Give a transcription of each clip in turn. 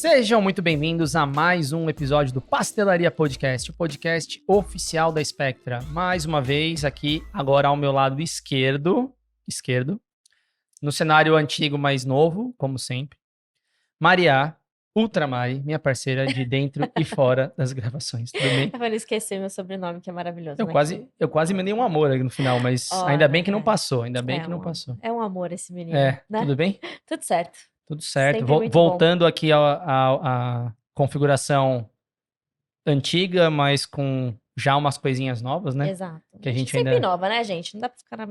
Sejam muito bem-vindos a mais um episódio do Pastelaria Podcast, o podcast oficial da Spectra. Mais uma vez aqui, agora ao meu lado esquerdo, no cenário antigo, mais novo, como sempre, Maria Ultramari, minha parceira de dentro e fora das gravações. Tudo bem? Eu vou esquecer meu sobrenome, que é maravilhoso. Eu quase me dei um amor aqui no final, mas ainda bem que não passou, ainda bem que não passou. É um amor esse menino, né? Tudo bem? Tudo certo. Tudo certo. Sempre muito Voltando bom. aqui à configuração antiga, mas com já umas coisinhas novas, né? Exato. Que a gente sempre ainda... nova, né, gente? Não dá pra ficar na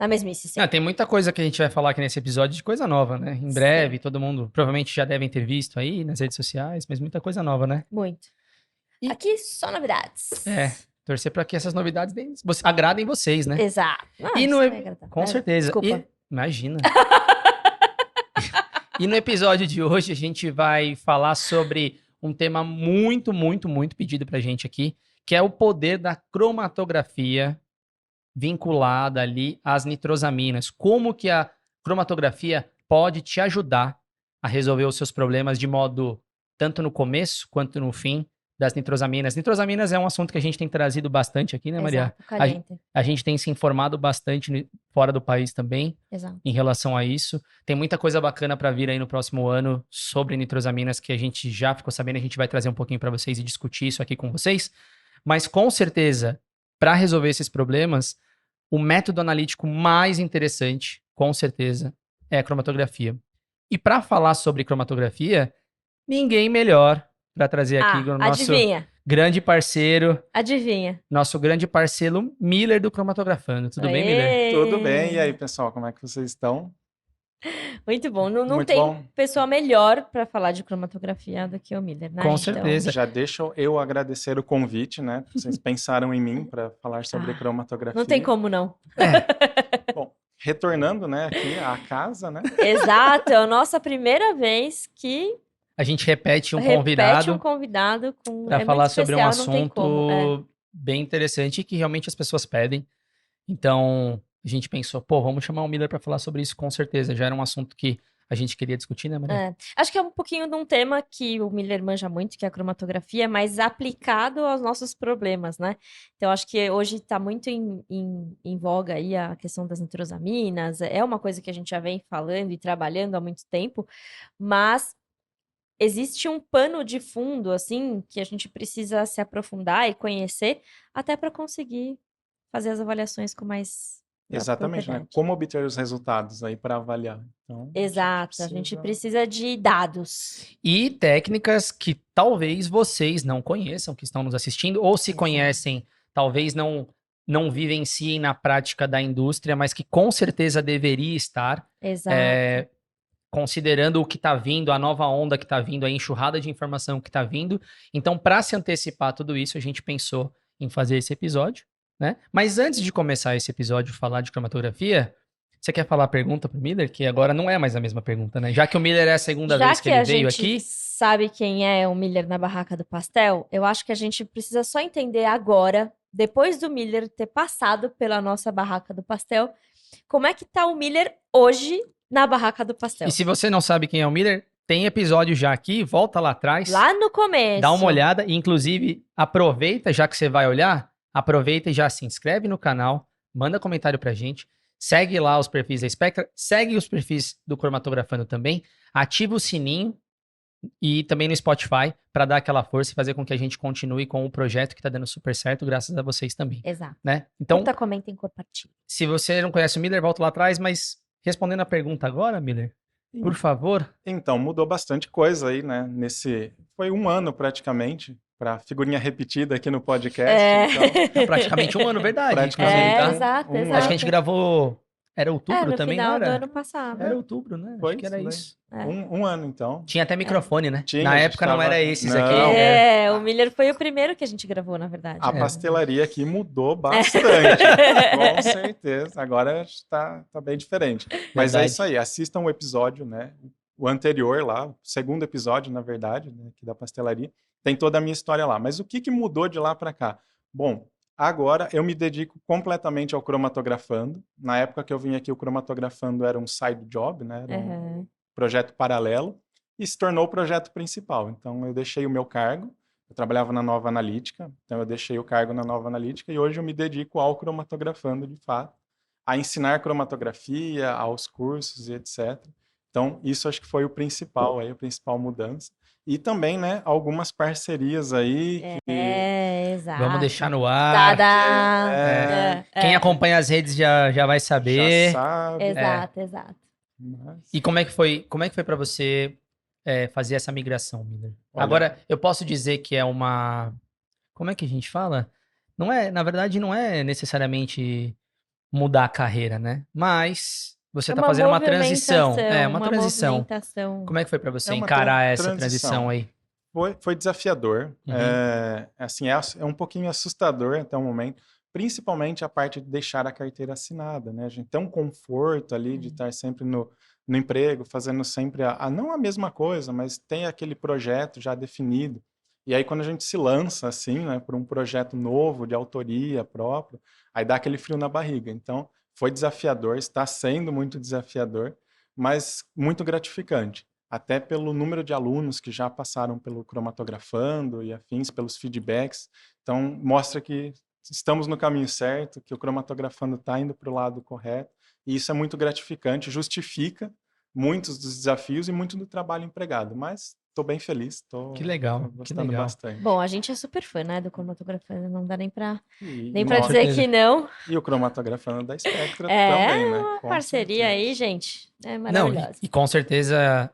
mesmice sempre. Não, tem muita coisa que a gente vai falar aqui nesse episódio de coisa nova, né? Em breve, Sim. todo mundo provavelmente já devem ter visto aí nas redes sociais, mas muita coisa nova, né? Muito. E- Aqui só novidades. Torcer para que essas novidades agradem vocês, né? Exato. E isso no... vai agradar. Com certeza. Desculpa. Imagina. E no episódio de hoje a gente vai falar sobre um tema muito, muito, muito pedido pra gente aqui, que é o poder da cromatografia vinculada ali às nitrosaminas. Como que a cromatografia pode te ajudar a resolver os seus problemas de modo tanto no começo quanto no fim das nitrosaminas. Nitrosaminas é um assunto que a gente tem trazido bastante aqui, né, Maria? Exato, caliente. A gente tem se informado bastante fora do país também. Exato. Em relação a isso. Tem muita coisa bacana para vir aí no próximo ano sobre nitrosaminas que a gente já ficou sabendo, a gente vai trazer um pouquinho para vocês e discutir isso aqui com vocês. Mas com certeza, para resolver esses problemas, o método analítico mais interessante, com certeza, é a cromatografia. E para falar sobre cromatografia, ninguém melhor para trazer aqui o nosso adivinha. grande parceiro, Adivinha. nosso grande parceiro Miller do Cromatografando. Tudo bem, Miller? Tudo bem. E aí, pessoal, como é que vocês estão? Muito bom. Não Muito tem bom. pessoa melhor para falar de cromatografia do que o Miller, né? Com certeza. Já deixa eu agradecer o convite, né? Vocês pensaram em mim para falar sobre cromatografia. Não tem como não. Bom, retornando, né, aqui à casa, né? Exato, é a nossa primeira vez que A gente repete um convidado com para falar sobre um especial, não tem como. assunto bem interessante que realmente as pessoas pedem. Então, a gente pensou, vamos chamar o Miller para falar sobre isso com certeza. Já era um assunto que a gente queria discutir, né, Maria? Acho que é um pouquinho de um tema que o Miller manja muito, que é a cromatografia, mas aplicado aos nossos problemas, né? Então, acho que hoje está muito em voga aí a questão das nitrosaminas. É uma coisa que a gente já vem falando e trabalhando há muito tempo, mas existe um pano de fundo, assim, que a gente precisa se aprofundar e conhecer até para conseguir fazer as avaliações com mais Exatamente, né? propriedade. Como obter os resultados aí para avaliar. Então, Exato, a gente precisa de dados. E técnicas que talvez vocês não conheçam, que estão nos assistindo, ou se conhecem, talvez não vivenciem na prática da indústria, mas que com certeza deveria estar. Exato. Considerando o que está vindo, a nova onda que está vindo, a enxurrada de informação que está vindo. Então, para se antecipar tudo isso, a gente pensou em fazer esse episódio, né? Mas antes de começar esse episódio, falar de cromatografia, você quer falar a pergunta pro Miller? Que agora não é mais a mesma pergunta, né? Já que o Miller é a segunda vez que ele veio aqui... Já que a gente sabe quem é o Miller na Barraca do Pastel, eu acho que a gente precisa só entender agora, depois do Miller ter passado pela nossa Barraca do Pastel, como é que tá o Miller hoje na Barraca do Pastel. E se você não sabe quem é o Miller, tem episódio já aqui, volta lá atrás. Lá no começo. Dá uma olhada, e inclusive aproveita, já que você vai olhar, aproveita e já se inscreve no canal, manda comentário pra gente, segue lá os perfis da Spectra, segue os perfis do Cromatografando também, ativa o sininho e também no Spotify para dar aquela força e fazer com que a gente continue com o projeto que tá dando super certo, graças a vocês também. Exato. Né? Então, curta, comentem, compartilhem. Se você não conhece o Miller, volta lá atrás, mas respondendo a pergunta agora, Miller, por favor. Então, mudou bastante coisa aí, né? Foi um ano praticamente, para figurinha repetida aqui no podcast. Então, praticamente um ano, verdade. Praticamente. Tá? Exato. Acho que a gente gravou... Era outubro também, no final não era? do ano passado. Era outubro, né? Foi Acho que era isso. Um ano, então. Tinha até microfone, né? Tinha, na época não era esses aqui. O Miller foi o primeiro que a gente gravou, na verdade. A pastelaria aqui mudou bastante. Com certeza. Agora está bem diferente. Mas é isso aí. Assistam o episódio, né? O anterior lá, o segundo episódio, na verdade, né, aqui da pastelaria. Tem toda a minha história lá. Mas o que mudou de lá para cá? Bom, agora eu me dedico completamente ao cromatografando. Na época que eu vim aqui, o cromatografando era um side job, né? Era um projeto paralelo. e se tornou o projeto principal. Então, eu deixei o meu cargo, eu trabalhava na Nova Analítica, então eu deixei o cargo na Nova Analítica e hoje eu me dedico ao cromatografando de fato, a ensinar cromatografia, aos cursos e etc. Então, isso acho que foi o principal, aí, a principal mudança. E também, né, algumas parcerias aí que... Exato. Vamos deixar no ar. Tadá! Quem acompanha as redes já vai saber. Já sabe. Exato, exato. Mas, E como é que foi para você fazer essa migração, Miller? Olha- Agora, eu posso dizer que é uma... Como é que a gente fala? Não é, na verdade, não é necessariamente mudar a carreira, né? Mas você tá fazendo uma transição. Uma transição. movimentação. Como é que foi para você É uma encarar essa transição. transição aí? foi desafiador. Uhum. Assim, é um pouquinho assustador até o momento, principalmente a parte de deixar a carteira assinada, né? A gente tem um conforto ali de estar sempre no emprego, fazendo sempre não a mesma coisa, mas tem aquele projeto já definido. E aí, quando a gente se lança, assim, né, por um projeto novo, de autoria própria, aí dá aquele frio na barriga. Então, foi desafiador, está sendo muito desafiador, mas muito gratificante. Até pelo número de alunos que já passaram pelo cromatografando e afins, pelos feedbacks. Então, mostra que estamos no caminho certo, que o cromatografando está indo para o lado correto. E isso é muito gratificante, justifica muitos dos desafios e muito do trabalho empregado. Mas estou bem feliz, estou Que legal, que gostando legal. bastante. Bom, a gente é super fã, né, do cromatografando, não dá nem pra E, dizer certeza. que não. e o cromatografando da Spectra É também, né? uma Com parceria certeza. aí, gente, é Não, maravilhosa. e com certeza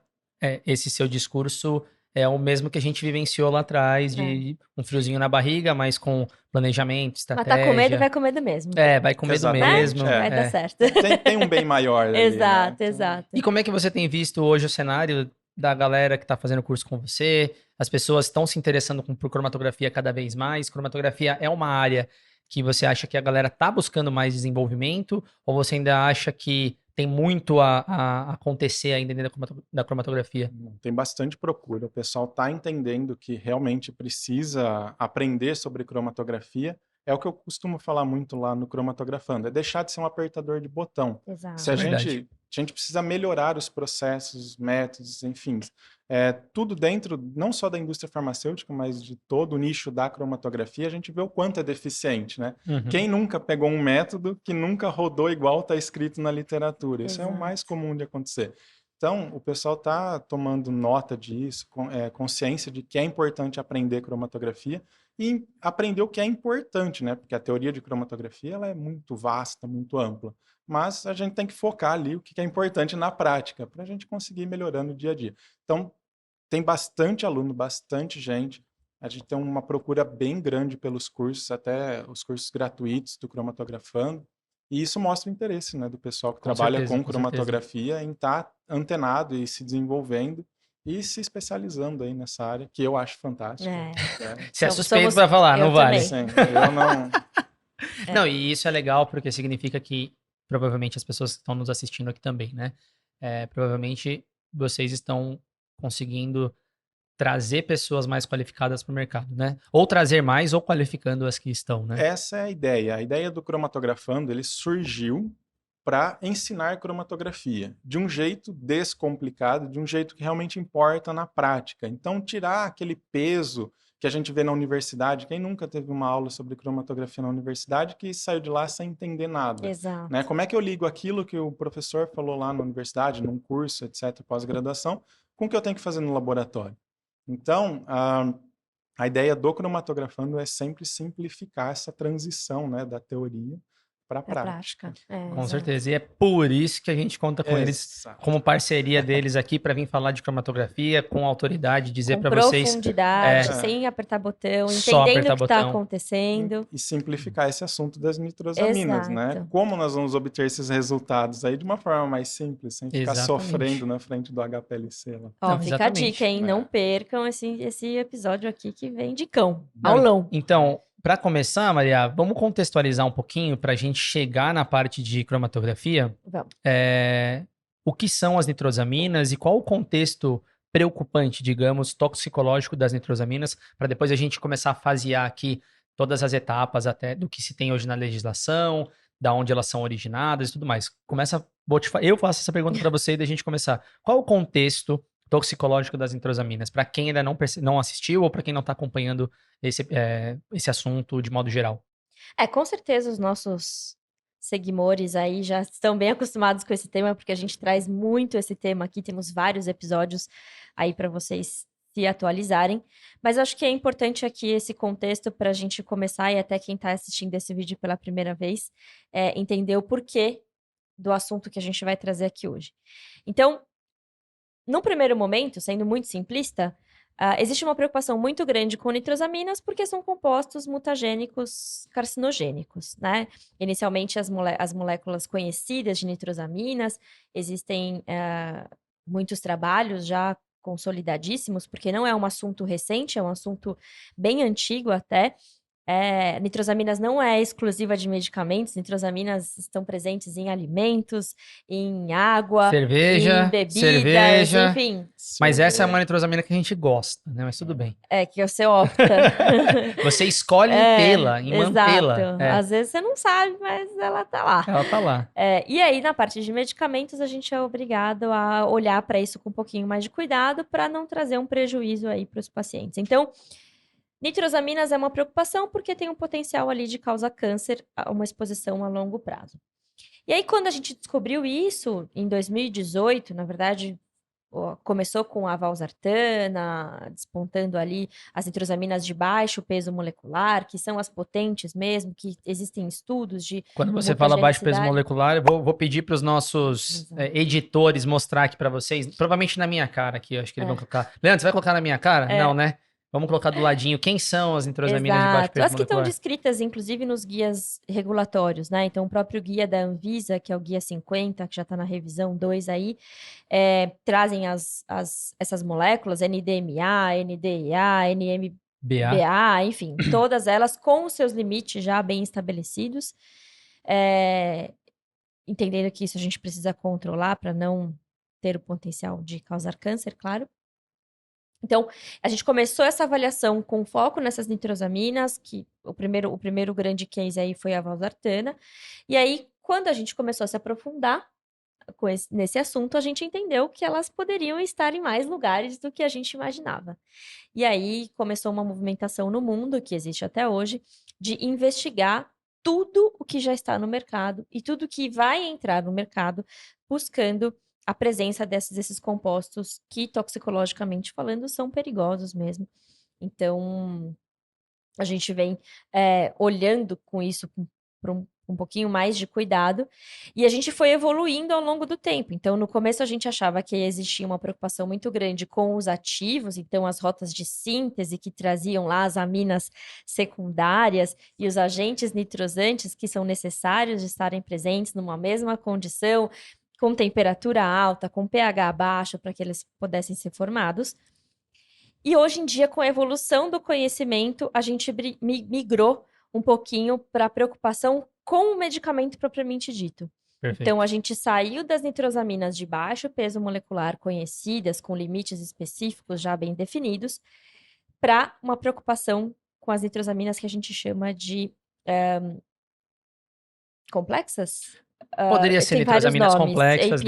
esse seu discurso é o mesmo que a gente vivenciou lá atrás, de um friozinho na barriga, mas com planejamento, Mas tá com medo, estratégia. vai com medo mesmo. Vai com medo Exatamente, mesmo. Vai dar certo. Tem um bem maior ali, Exato, né? exato. E como é que você tem visto hoje o cenário da galera que está fazendo curso com você? As pessoas estão se interessando por cromatografia cada vez mais? Cromatografia é uma área que você acha que a galera está buscando mais desenvolvimento? Ou você ainda acha que tem muito a acontecer ainda dentro da cromatografia? Tem bastante procura. O pessoal está entendendo que realmente precisa aprender sobre cromatografia. É o que eu costumo falar muito lá no Cromatografando, é deixar de ser um apertador de botão. Exato. Se a Verdade. gente precisa melhorar os processos, métodos, enfim, tudo dentro, não só da indústria farmacêutica, mas de todo o nicho da cromatografia, a gente vê o quanto é deficiente, né? Uhum. Quem nunca pegou um método que nunca rodou igual está escrito na literatura? Isso é o Exato. mais comum de acontecer. Então, o pessoal está tomando nota disso, consciência de que é importante aprender cromatografia e aprender o que é importante, né? Porque a teoria de cromatografia ela é muito vasta, muito ampla. Mas a gente tem que focar ali o que é importante na prática, para a gente conseguir ir melhorando dia a dia. Então, tem bastante aluno, bastante gente. A gente tem uma procura bem grande pelos cursos, até os cursos gratuitos do Cromatografando. E isso mostra o interesse, né, do pessoal que trabalha certeza, com com cromatografia em estar antenado e se desenvolvendo e se especializando aí nessa área, que eu acho fantástico. Você é suspeito para falar, eu não vale. também. Sim, eu não... Não, e isso é legal porque significa que provavelmente as pessoas que estão nos assistindo aqui também, né? Provavelmente vocês estão conseguindo trazer pessoas mais qualificadas para o mercado, né? Ou trazer mais ou qualificando as que estão, né? Essa é a ideia. A ideia do Cromatografando, ele surgiu para ensinar cromatografia de um jeito descomplicado, de um jeito que realmente importa na prática. Então, tirar aquele peso que a gente vê na universidade. Quem nunca teve uma aula sobre cromatografia na universidade que saiu de lá sem entender nada? Exato. Né? Como é que eu ligo aquilo que o professor falou lá na universidade, num curso, etc., pós-graduação, com o que eu tenho que fazer no laboratório? Então, a ideia do cromatografando é sempre simplificar essa transição, né, da teoria para a prática. Com certeza. E é por isso que a gente conta com eles como parceria deles aqui para vir falar de cromatografia com autoridade, dizer para vocês profundidade, sem apertar botão, só entendendo apertar o que está botão. acontecendo. E simplificar esse assunto das nitrosaminas, né? Exato. Como nós vamos obter esses resultados aí de uma forma mais simples, sem ficar sofrendo na frente do HPLC lá. Ó, Não, fica a dica, hein? Não percam esse episódio aqui que vem de cão. Aulão. Então, para começar, Maria, vamos contextualizar um pouquinho para a gente chegar na parte de cromatografia. Vamos. O que são as nitrosaminas e qual o contexto preocupante, digamos, toxicológico das nitrosaminas, para depois a gente começar a fasear aqui todas as etapas até do que se tem hoje na legislação, da onde elas são originadas e tudo mais. Eu faço essa pergunta para você e da gente começar. Qual o contexto toxicológico das nitrosaminas, para quem ainda não assistiu ou para quem não está acompanhando esse assunto de modo geral. Com certeza os nossos seguidores aí já estão bem acostumados com esse tema, porque a gente traz muito esse tema aqui, temos vários episódios aí para vocês se atualizarem, mas acho que é importante aqui esse contexto para a gente começar, e até quem está assistindo esse vídeo pela primeira vez, entender o porquê do assunto que a gente vai trazer aqui hoje. Então, no primeiro momento, sendo muito simplista, existe uma preocupação muito grande com nitrosaminas porque são compostos mutagênicos carcinogênicos, né? Inicialmente, as moléculas conhecidas de nitrosaminas, existem muitos trabalhos já consolidadíssimos, porque não é um assunto recente, é um assunto bem antigo até. Nitrosaminas não é exclusiva de medicamentos, nitrosaminas estão presentes em alimentos, em água, em bebidas, enfim. Mas essa é uma nitrosamina que a gente gosta, né? Mas tudo bem. Que você opta. Você escolhe tê-la, em mantê-la. Às vezes você não sabe, mas ela tá lá. Ela tá lá. E aí, na parte de medicamentos, a gente é obrigado a olhar para isso com um pouquinho mais de cuidado para não trazer um prejuízo aí para os pacientes. Então, nitrosaminas é uma preocupação porque tem um potencial ali de causar câncer, uma exposição a longo prazo. E aí, quando a gente descobriu isso, em 2018, na verdade, começou com a valsartana, despontando ali as nitrosaminas de baixo peso molecular, que são as potentes mesmo, que existem estudos de... Quando você fala baixo peso molecular, eu vou pedir para os nossos editores mostrar aqui para vocês, provavelmente na minha cara aqui, eu acho que eles vão colocar. Leandro, você vai colocar na minha cara? Não, né? Vamos colocar do ladinho. Quem são as nitrosaminas de baixo peso molecular? As que estão descritas, inclusive, nos guias regulatórios, né? Então, o próprio guia da Anvisa, que é o guia 50, que já está na revisão 2 aí, trazem essas moléculas, NDMA, NDEA, NMBA, enfim, todas elas com os seus limites já bem estabelecidos. Entendendo que isso a gente precisa controlar para não ter o potencial de causar câncer, claro. Então, a gente começou essa avaliação com foco nessas nitrosaminas, que o primeiro grande case aí foi a valsartana. E aí, quando a gente começou a se aprofundar nesse assunto, a gente entendeu que elas poderiam estar em mais lugares do que a gente imaginava. E aí, começou uma movimentação no mundo, que existe até hoje, de investigar tudo o que já está no mercado e tudo que vai entrar no mercado, buscando a presença desses compostos que, toxicologicamente falando, são perigosos mesmo. Então, a gente vem olhando com isso para um pouquinho mais de cuidado, e a gente foi evoluindo ao longo do tempo. Então, no começo, a gente achava que existia uma preocupação muito grande com os ativos, então as rotas de síntese que traziam lá as aminas secundárias e os agentes nitrosantes que são necessários de estarem presentes numa mesma condição, com temperatura alta, com pH baixo, para que eles pudessem ser formados. E hoje em dia, com a evolução do conhecimento, a gente migrou um pouquinho para a preocupação com o medicamento propriamente dito. Perfeito. Então, a gente saiu das nitrosaminas de baixo peso molecular conhecidas, com limites específicos já bem definidos, para uma preocupação com as nitrosaminas que a gente chama de complexas? Poderia ser nitrosaminas complexas,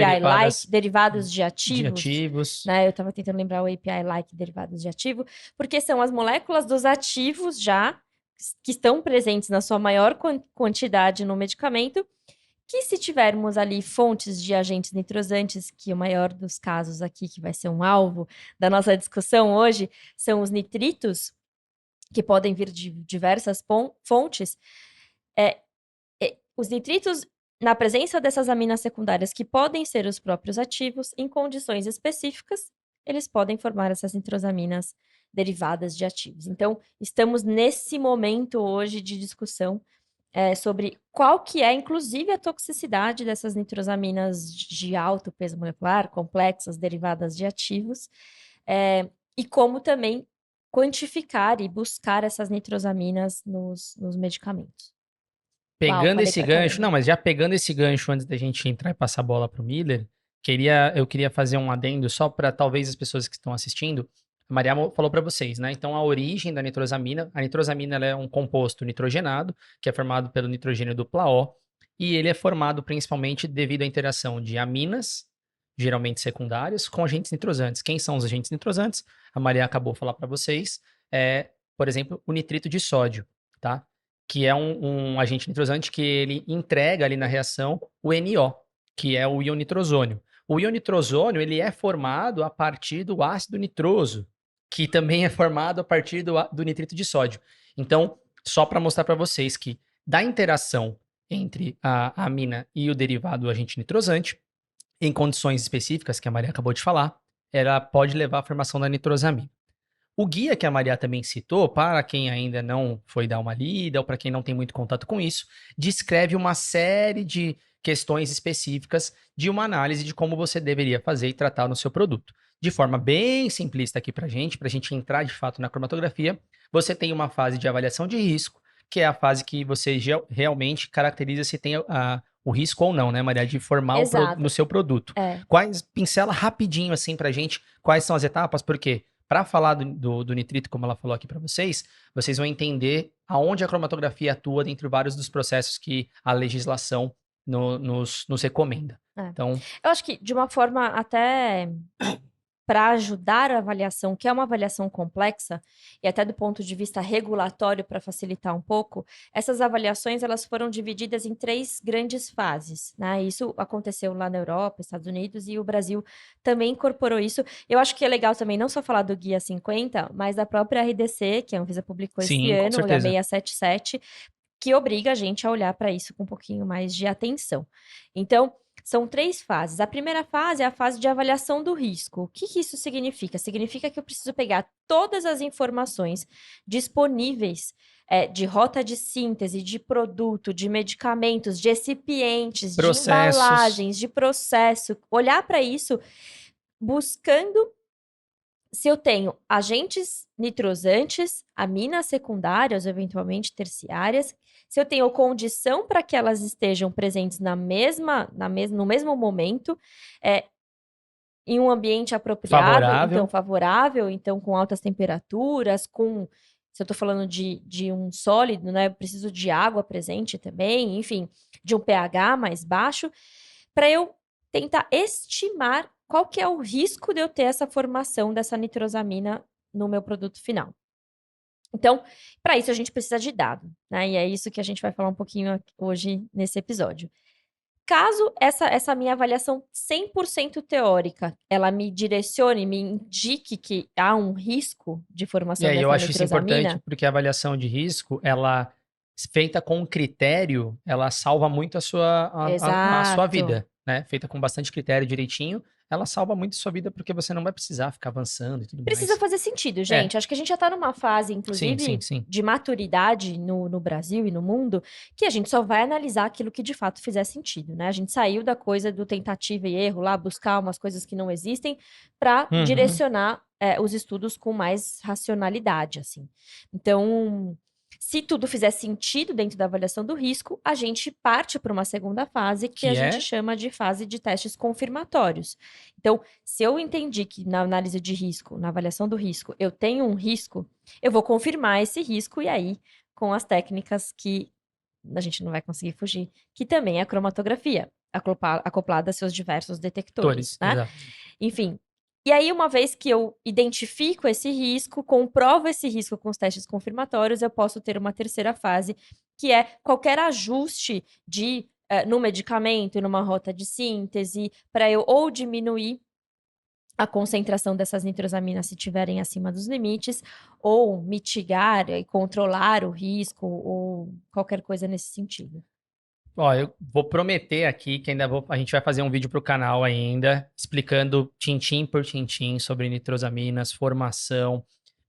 derivados de ativos. Né? Eu estava tentando lembrar o API-like, derivados de ativo, porque são as moléculas dos ativos já, que estão presentes na sua maior quantidade no medicamento, que se tivermos ali fontes de agentes nitrosantes, que o maior dos casos aqui, que vai ser um alvo da nossa discussão hoje, são os nitritos, que podem vir de diversas fontes. Os nitritos, na presença dessas aminas secundárias, que podem ser os próprios ativos, em condições específicas, eles podem formar essas nitrosaminas derivadas de ativos. Então, estamos nesse momento hoje de discussão sobre qual que é, inclusive, a toxicidade dessas nitrosaminas de alto peso molecular, complexas, derivadas de ativos, e como também quantificar e buscar essas nitrosaminas nos medicamentos. Pegando esse gancho, não, mas já pegando esse gancho antes da gente entrar e passar a bola para o Miller, eu queria fazer um adendo só para talvez as pessoas que estão assistindo. A Maria falou para vocês, né? Então, a origem da nitrosamina, a nitrosamina ela é um composto nitrogenado, que é formado pelo nitrogênio dupla O, e ele é formado principalmente devido à interação de aminas geralmente secundários, com agentes nitrosantes. Quem são os agentes nitrosantes? A Maria acabou de falar para vocês. Por exemplo, o nitrito de sódio, tá? Que é um agente nitrosante que ele entrega ali na reação o NO, que é o íon nitrosônio. O íon nitrosônio, ele é formado a partir do ácido nitroso, que também é formado a partir do nitrito de sódio. Então, só para mostrar para vocês que da interação entre a amina e o derivado agente nitrosante, em condições específicas, que a Maria acabou de falar, ela pode levar à formação da nitrosamina. O guia que a Maria também citou, para quem ainda não foi dar uma lida ou para quem não tem muito contato com isso, descreve uma série de questões específicas de uma análise de como você deveria fazer e tratar no seu produto. De forma bem simplista aqui para a gente entrar de fato na cromatografia, você tem uma fase de avaliação de risco, que é a fase que você realmente caracteriza se tem o risco ou não, né, Maria, de formar no seu produto. Pincela rapidinho assim pra gente, quais são as etapas, porque para falar do nitrito, como ela falou aqui para vocês vão entender aonde a cromatografia atua dentro de vários dos processos que a legislação nos recomenda. Então, eu acho que de uma forma até para ajudar a avaliação, que é uma avaliação complexa, e até do ponto de vista regulatório, para facilitar um pouco, essas avaliações elas foram divididas em 3 grandes fases, né? Isso aconteceu lá na Europa, Estados Unidos, e o Brasil também incorporou isso. Eu acho que é legal também não só falar do Guia 50, mas da própria RDC, que a Anvisa publicou esse ano, o H677, que obriga a gente a olhar para isso com um pouquinho mais de atenção. Então, são 3 fases. A primeira fase é a fase de avaliação do risco. O que isso significa? Significa que eu preciso pegar todas as informações disponíveis de rota de síntese, de produto, de medicamentos, de recipientes, de embalagens, de processo, olhar para isso buscando se eu tenho agentes nitrosantes, aminas secundárias, eventualmente terciárias, se eu tenho condição para que elas estejam presentes no mesmo momento, em um ambiente apropriado, favorável, então com altas temperaturas, se eu estou falando de um sólido, né, eu preciso de água presente também, enfim, de um pH mais baixo, para eu tentar estimar qual que é o risco de eu ter essa formação dessa nitrosamina no meu produto final. Então, para isso a gente precisa de dado, né? E é isso que a gente vai falar um pouquinho hoje nesse episódio. Caso essa minha avaliação 100% teórica, ela me direcione, me indique que há um risco de formação dessa nitrosamina... eu acho isso importante, porque a avaliação de risco, ela feita com critério, ela salva muito a sua vida, né? Feita com bastante critério direitinho, ela salva muito a sua vida porque você não vai precisar ficar avançando e tudo mais. Precisa fazer sentido, gente. Acho que a gente já está numa fase, inclusive, de maturidade no Brasil e no mundo, que a gente só vai analisar aquilo que de fato fizer sentido, né? A gente saiu da coisa do tentativa e erro lá, buscar umas coisas que não existem, para direcionar os estudos com mais racionalidade, assim. Então, se tudo fizer sentido dentro da avaliação do risco, a gente parte para uma segunda fase que a gente chama de fase de testes confirmatórios. Então, se eu entendi que na análise de risco, na avaliação do risco, eu tenho um risco, eu vou confirmar esse risco e aí, com as técnicas que a gente não vai conseguir fugir, que também é a cromatografia, acoplada a seus diversos detectores, né? Exato. Enfim. E aí, uma vez que eu identifico esse risco, comprovo esse risco com os testes confirmatórios, eu posso ter uma terceira fase, que é qualquer ajuste no medicamento, numa rota de síntese, para eu ou diminuir a concentração dessas nitrosaminas se estiverem acima dos limites, ou mitigar e controlar o risco, ou qualquer coisa nesse sentido. Ó, eu vou prometer aqui que a gente vai fazer um vídeo para o canal ainda, explicando tintim por tintim sobre nitrosaminas, formação,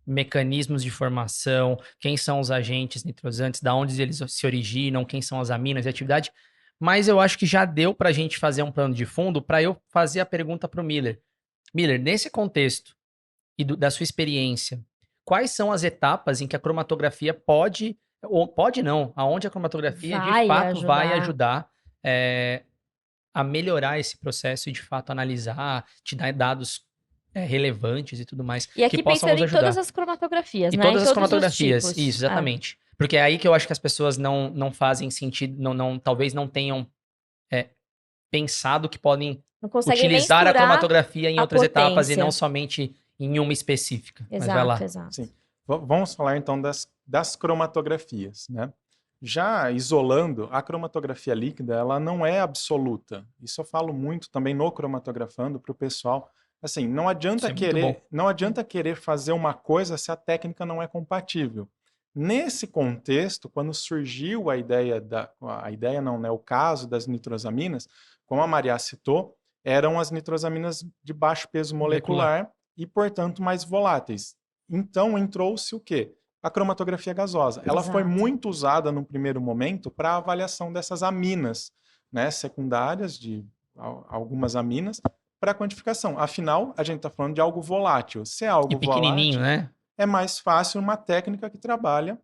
mecanismos de formação, quem são os agentes nitrosantes, da onde eles se originam, quem são as aminas e atividade. Mas eu acho que já deu para a gente fazer um plano de fundo para eu fazer a pergunta para o Miller. Miller, nesse contexto e da sua experiência, quais são as etapas em que a cromatografia pode... ou pode não, aonde a cromatografia de fato vai ajudar a melhorar esse processo e de fato analisar, te dar dados relevantes e tudo mais. E aqui que possam pensando nos ajudar. Em todas as cromatografias, né? Todas as cromatografas, isso, exatamente. Porque é aí que eu acho que as pessoas não fazem sentido, talvez não tenham pensado que podem Não consegue utilizar a mensurar cromatografia em a outras etapas e potência. não somente em uma específica. Mas vai lá. Exato, exato. Sim. Vamos falar então das cromatografias, né? Já isolando, a cromatografia líquida, ela não é absoluta. Isso eu falo muito também no Cromatografando para o pessoal. Assim, não adianta Isso é muito bom. não adianta querer fazer uma coisa se a técnica não é compatível. Nesse contexto, quando surgiu a ideia não, né, o caso das nitrosaminas, como a Maria citou, eram as nitrosaminas de baixo peso molecular e, portanto, mais voláteis. Então, entrou-se o quê? A cromatografia gasosa. Ela foi Exato. muito usada no primeiro momento para a avaliação dessas aminas, né, secundárias de algumas aminas, para quantificação. Afinal, a gente está falando de algo volátil. Se é E algo pequenininho, volátil, né? é mais fácil uma técnica que trabalha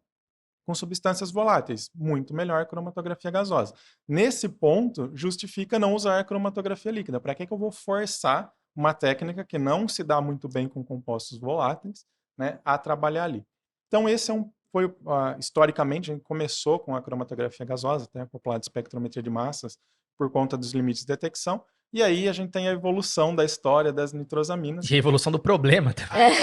com substâncias voláteis. Muito melhor a cromatografia gasosa. Nesse ponto, justifica não usar a cromatografia líquida. Para que eu vou forçar uma técnica que não se dá muito bem com compostos voláteis, né, a trabalhar ali? Então, esse foi, historicamente, a gente começou com a cromatografia gasosa, até acoplada de espectrometria de massas, por conta dos limites de detecção. E aí a gente tem a evolução da história das nitrosaminas. E a evolução do problema também.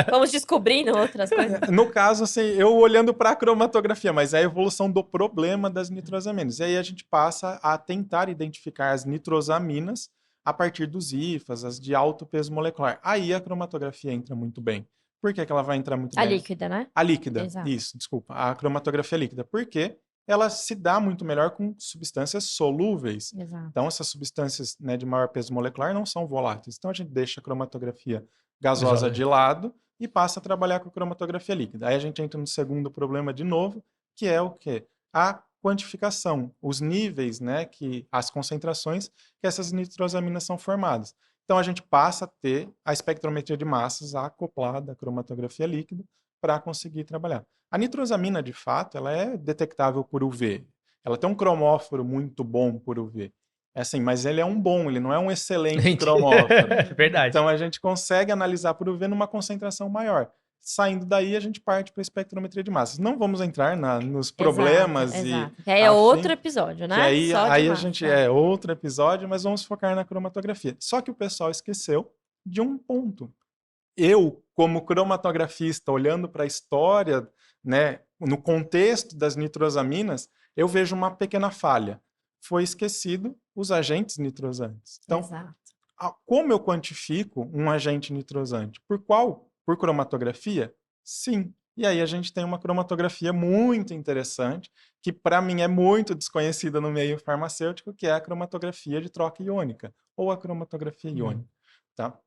Vamos descobrindo outras coisas. No caso, assim, eu olhando para a cromatografia, mas é a evolução do problema das nitrosaminas. E aí a gente passa a tentar identificar as nitrosaminas a partir dos IFAs, as de alto peso molecular. Aí a cromatografia entra muito bem. Por que que ela vai entrar muito A bem? líquida, né? A líquida, Exato. isso, desculpa. A cromatografia líquida. Por quê? Ela se dá muito melhor com substâncias solúveis. Exato. Então, essas substâncias, né, de maior peso molecular não são voláteis. Então, a gente deixa a cromatografia gasosa de lado e passa a trabalhar com a cromatografia líquida. Aí a gente entra no segundo problema de novo, que é o quê? A quantificação, os níveis, né, as concentrações que essas nitrosaminas são formadas. Então, a gente passa a ter a espectrometria de massas acoplada à cromatografia líquida para conseguir trabalhar. A nitrosamina, de fato, ela é detectável por UV. Ela tem um cromóforo muito bom por UV. É assim, mas ele é ele não é um excelente cromóforo. Verdade. Então a gente consegue analisar por UV numa concentração maior. Saindo daí, a gente parte para a espectrometria de massas. Não vamos entrar nos problemas exato. e Que aí é outro episódio, né? que aí, Só de aí a massa. gente é outro episódio, mas vamos focar na cromatografia. Só que o pessoal esqueceu de um ponto. Eu, como cromatografista, olhando para a história, né, no contexto das nitrosaminas, eu vejo uma pequena falha. Foi esquecido os agentes nitrosantes. Então, Exato. como eu quantifico um agente nitrosante? Por qual? Por cromatografia? Sim. E aí a gente tem uma cromatografia muito interessante, que para mim é muito desconhecida no meio farmacêutico, que é a cromatografia de troca iônica, ou a cromatografia iônica. Tá?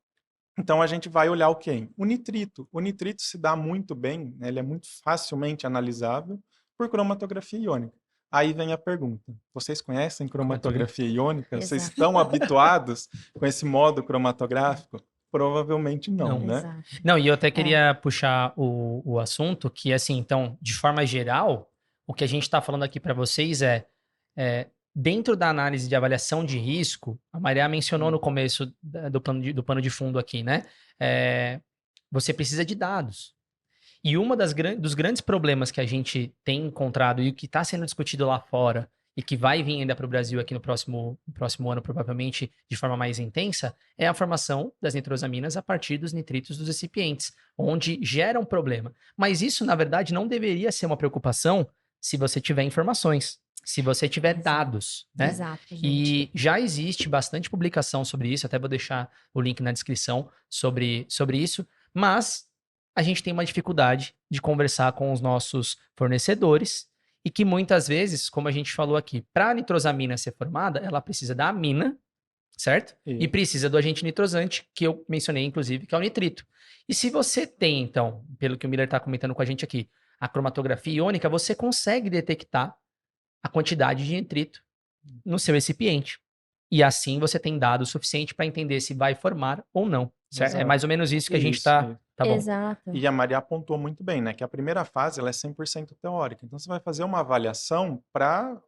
Então a gente vai olhar o quê? O nitrito. O nitrito se dá muito bem, né? Ele é muito facilmente analisável por cromatografia iônica. Aí vem a pergunta: vocês conhecem cromatografia iônica? Exato. Vocês estão habituados com esse modo cromatográfico? Provavelmente não, né? Exato. Não, e eu até queria puxar o assunto, que assim, então, de forma geral, o que a gente está falando aqui para vocês é, dentro da análise de avaliação de risco, a Maria mencionou no começo do pano de fundo aqui, né? Você precisa de dados. E dos grandes problemas que a gente tem encontrado e o que está sendo discutido lá fora e que vai vir ainda para o Brasil aqui no próximo ano, provavelmente de forma mais intensa, é a formação das nitrosaminas a partir dos nitritos dos recipientes, onde gera um problema. Mas isso, na verdade, não deveria ser uma preocupação se você tiver informações, se você tiver dados, né? Exato, gente. E já existe bastante publicação sobre isso, até vou deixar o link na descrição sobre isso, mas a gente tem uma dificuldade de conversar com os nossos fornecedores e que muitas vezes, como a gente falou aqui, para a nitrosamina ser formada, ela precisa da amina, certo? E precisa do agente nitrosante, que eu mencionei, inclusive, que é o nitrito. E se você tem, então, pelo que o Miller está comentando com a gente aqui, a cromatografia iônica, você consegue detectar a quantidade de nitrito no seu recipiente. E assim você tem dado suficiente para entender se vai formar ou não. Certo? É mais ou menos isso que a gente está. Tá bom. Exato. E a Maria apontou muito bem, né? Que a primeira fase ela é 100% teórica. Então você vai fazer uma avaliação para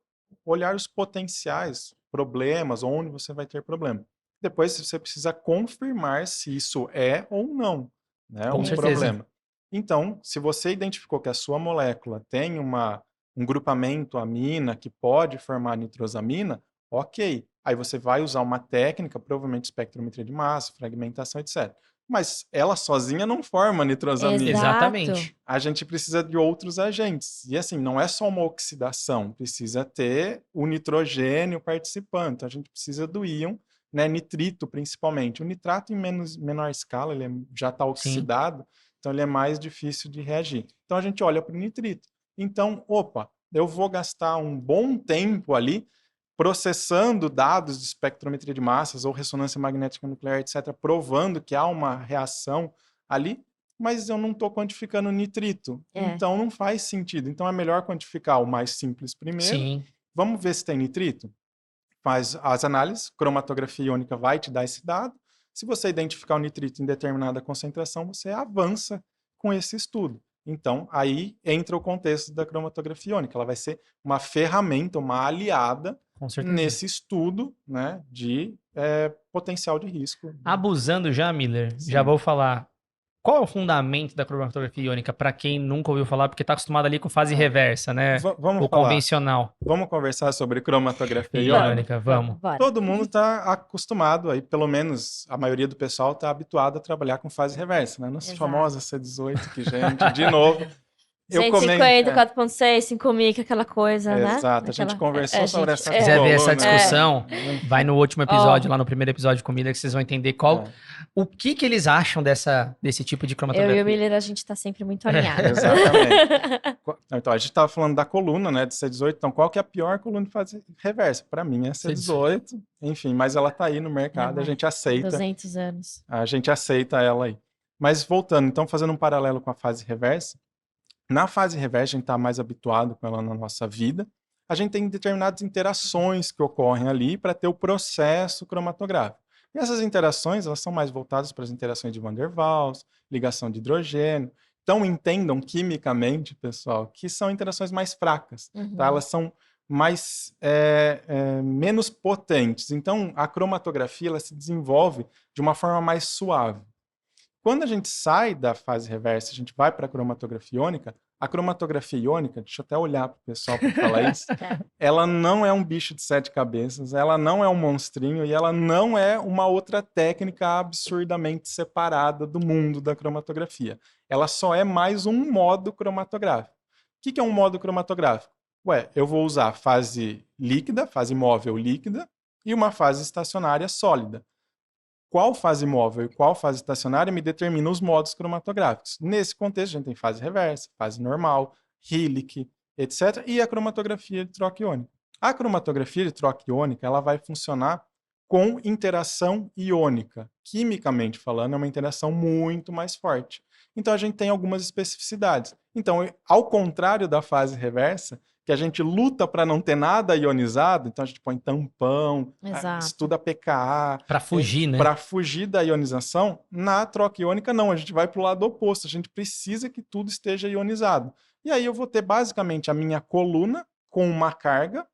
olhar os potenciais problemas, onde você vai ter problema. Depois você precisa confirmar se isso é ou não, né, Com um certeza. problema. Então, se você identificou que a sua molécula tem um grupamento amina que pode formar nitrosamina, Ok. Aí você vai usar uma técnica, provavelmente espectrometria de massa, fragmentação, etc. Mas ela sozinha não forma nitrosamina. Exatamente. A gente precisa de outros agentes. E assim, não é só uma oxidação, precisa ter o nitrogênio participando. Então a gente precisa do íon, né, nitrito principalmente. O nitrato em menor escala, ele já está oxidado, então ele é mais difícil de reagir. Então a gente olha para o nitrito. Então, opa, eu vou gastar um bom tempo ali processando dados de espectrometria de massas ou ressonância magnética nuclear, etc., provando que há uma reação ali, mas eu não estou quantificando nitrito. Então não faz sentido. Então é melhor quantificar o mais simples primeiro. Sim. Vamos ver se tem nitrito? Faz as análises, cromatografia iônica vai te dar esse dado. Se você identificar o nitrito em determinada concentração, você avança com esse estudo. Então, aí entra o contexto da cromatografia iônica. Ela vai ser uma ferramenta, uma aliada nesse estudo, né, de potencial de risco. Abusando já, Miller, Sim. já vou falar. Qual é o fundamento da cromatografia iônica para quem nunca ouviu falar, porque está acostumado ali com fase reversa, né? Vamos o falar. Convencional. Vamos conversar sobre cromatografia iônica, vamos. Todo mundo está acostumado, aí pelo menos a maioria do pessoal está habituado a trabalhar com fase reversa, né? Nossa famosa C18, que gente, de novo. 150, 4.6, 5.000, aquela coisa, né? Exato, a gente conversou sobre essa Se quiser ver essa discussão, vai no último episódio, lá no primeiro episódio com o Miller, que vocês vão entender o que eles acham desse tipo de cromatografia. Eu e o Miller, a gente tá sempre muito alinhado. Exatamente. Então, a gente estava falando da coluna, né, de C18, então qual que é a pior coluna de fase reversa? Para mim é C18, enfim, mas ela tá aí no mercado, a gente aceita. 200 anos. A gente aceita ela aí. Mas voltando, então, fazendo um paralelo com a fase reversa, na fase reversa, a gente está mais habituado com ela na nossa vida. A gente tem determinadas interações que ocorrem ali para ter o processo cromatográfico. E essas interações, elas são mais voltadas para as interações de Van der Waals, ligação de hidrogênio. Então, entendam quimicamente, pessoal, que são interações mais fracas. Tá? Elas são menos potentes. Então, a cromatografia ela se desenvolve de uma forma mais suave. Quando a gente sai da fase reversa, a gente vai para a cromatografia iônica, a cromatografia iônica, deixa eu até olhar para o pessoal para falar isso, ela não é um bicho de 7 cabeças, ela não é um monstrinho e ela não é uma outra técnica absurdamente separada do mundo da cromatografia. Ela só é mais um modo cromatográfico. O que é um modo cromatográfico? Eu vou usar fase líquida, fase móvel líquida, e uma fase estacionária sólida. Qual fase móvel e qual fase estacionária me determina os modos cromatográficos. Nesse contexto, a gente tem fase reversa, fase normal, Hillich, etc. E a cromatografia de troca iônica. A cromatografia de troca iônica ela vai funcionar com interação iônica. Quimicamente falando, é uma interação muito mais forte. Então, a gente tem algumas especificidades. Então, ao contrário da fase reversa, que a gente luta para não ter nada ionizado, então a gente põe tampão, estuda pKa. Para fugir, né? Para fugir da ionização, na troca iônica não, a gente vai para o lado oposto, a gente precisa que tudo esteja ionizado. E aí eu vou ter basicamente a minha coluna com uma carga,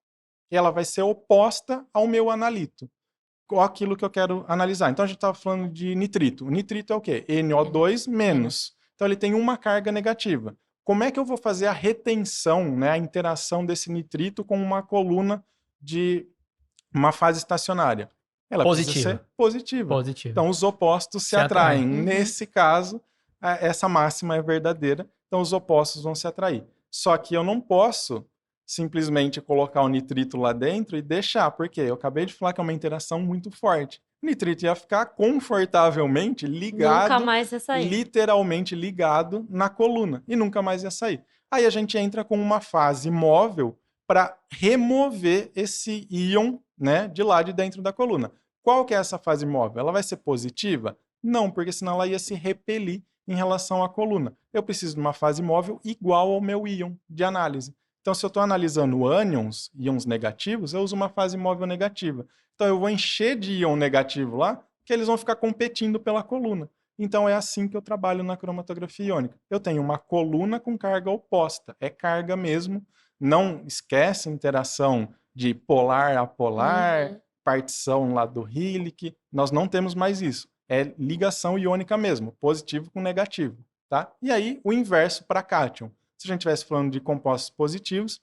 e ela vai ser oposta ao meu analito, ou aquilo que eu quero analisar. Então a gente estava falando de nitrito. O nitrito é o quê? NO2 menos. Então ele tem uma carga negativa. Como é que eu vou fazer a retenção, né, a interação desse nitrito com uma coluna de uma fase estacionária? Ela precisa ser positiva. Então, os opostos se atraem. Nesse caso, essa máxima é verdadeira. Então, os opostos vão se atrair. Só que eu não posso simplesmente colocar o nitrito lá dentro e deixar, porque eu acabei de falar que é uma interação muito forte. O nitrito ia ficar confortavelmente ligado, nunca mais ia sair. Literalmente ligado na coluna, e nunca mais ia sair. Aí a gente entra com uma fase móvel para remover esse íon, né, de lá de dentro da coluna. Qual que é essa fase móvel? Ela vai ser positiva? Não, porque senão ela ia se repelir em relação à coluna. Eu preciso de uma fase móvel igual ao meu íon de análise. Então, se eu estou analisando íons negativos, eu uso uma fase móvel negativa. Então, eu vou encher de íon negativo lá, que eles vão ficar competindo pela coluna. Então, é assim que eu trabalho na cromatografia iônica. Eu tenho uma coluna com carga oposta. É carga mesmo. Não esquece a interação de polar a polar, partição lá do Hillich. Nós não temos mais isso. É ligação iônica mesmo, positivo com negativo. Tá? E aí, o inverso para cátion. Se a gente estivesse falando de compostos positivos,